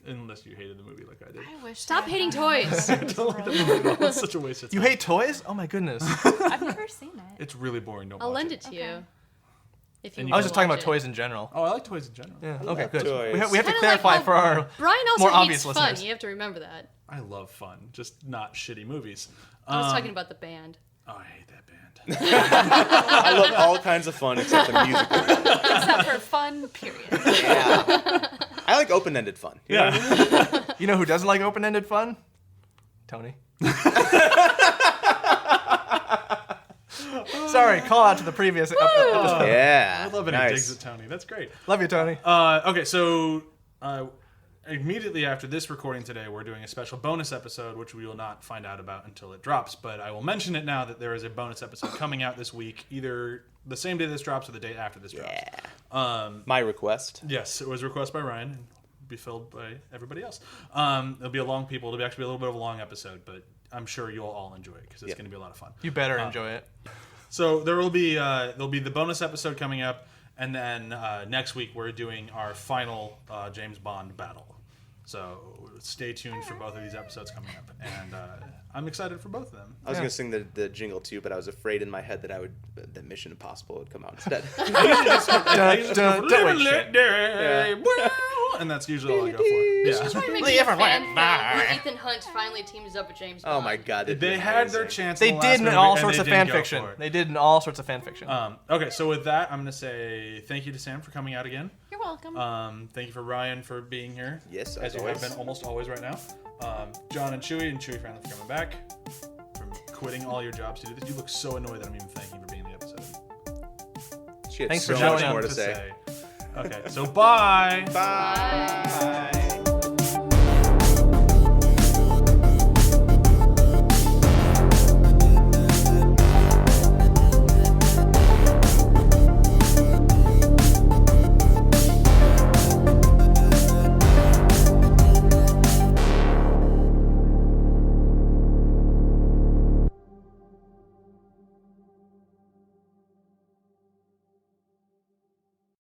Unless you hated the movie like I did. I wish. Stop hating toys. I don't like the movie at all. It's such a waste of time. You hate toys? Oh my goodness. I've never seen it. It's really boring. Don't I'll watch lend it. it to you. If you I was just talking watch about it. toys in general. Oh, I like toys in general. Yeah. Okay. love Good. toys. We have to Kinda clarify like how for our Bryan also more hates obvious fun. listeners. You have to remember that. I love fun, just not shitty movies. I was talking about the band. Oh, I hate that band. I love all kinds of fun except the musical. Except for fun, period. Yeah. I like open-ended fun. You know what I mean? You know who doesn't like open-ended fun? Tony. Sorry, call out to the previous episode. Yeah. I love any nice. digs at Tony. That's great. Love you, Tony. Okay, so immediately after this recording today, we're doing a special bonus episode, which we will not find out about until it drops. But I will mention it now that there is a bonus episode coming out this week, either the same day this drops or the day after this drops. My request. Yes, it was requested by Ryan. And be filled by everybody else. It'll be a long It'll be actually a little bit of a long episode, but I'm sure you'll all enjoy it because it's going to be a lot of fun. You better enjoy it. So there'll be the bonus episode coming up, and then next week we're doing our final James Bond battle. So stay tuned for both of these episodes coming up, and I'm excited for both of them. I was going to sing the jingle too, but I was afraid in my head that that Mission Impossible would come out instead. And that's usually all I go for. Yeah. Try to make me a fan film where Ethan Hunt finally teams up with James Bond. Oh my god. They had their chance. They in the did last in movie, all and sorts they of didn't fan go fiction. for it. They did in all sorts of fan fiction. Okay, so with that, I'm going to say thank you to Sam for coming out again. You're welcome. Thank you for Ryan for being here. Yes, as as you always. have been almost always right now. John and Chewie finally for coming back. From quitting all your jobs to do this. You look so annoyed that I'm even thanking you for being in the episode. She had Thanks for so showing much up more to To say. say. Okay, so bye. Bye.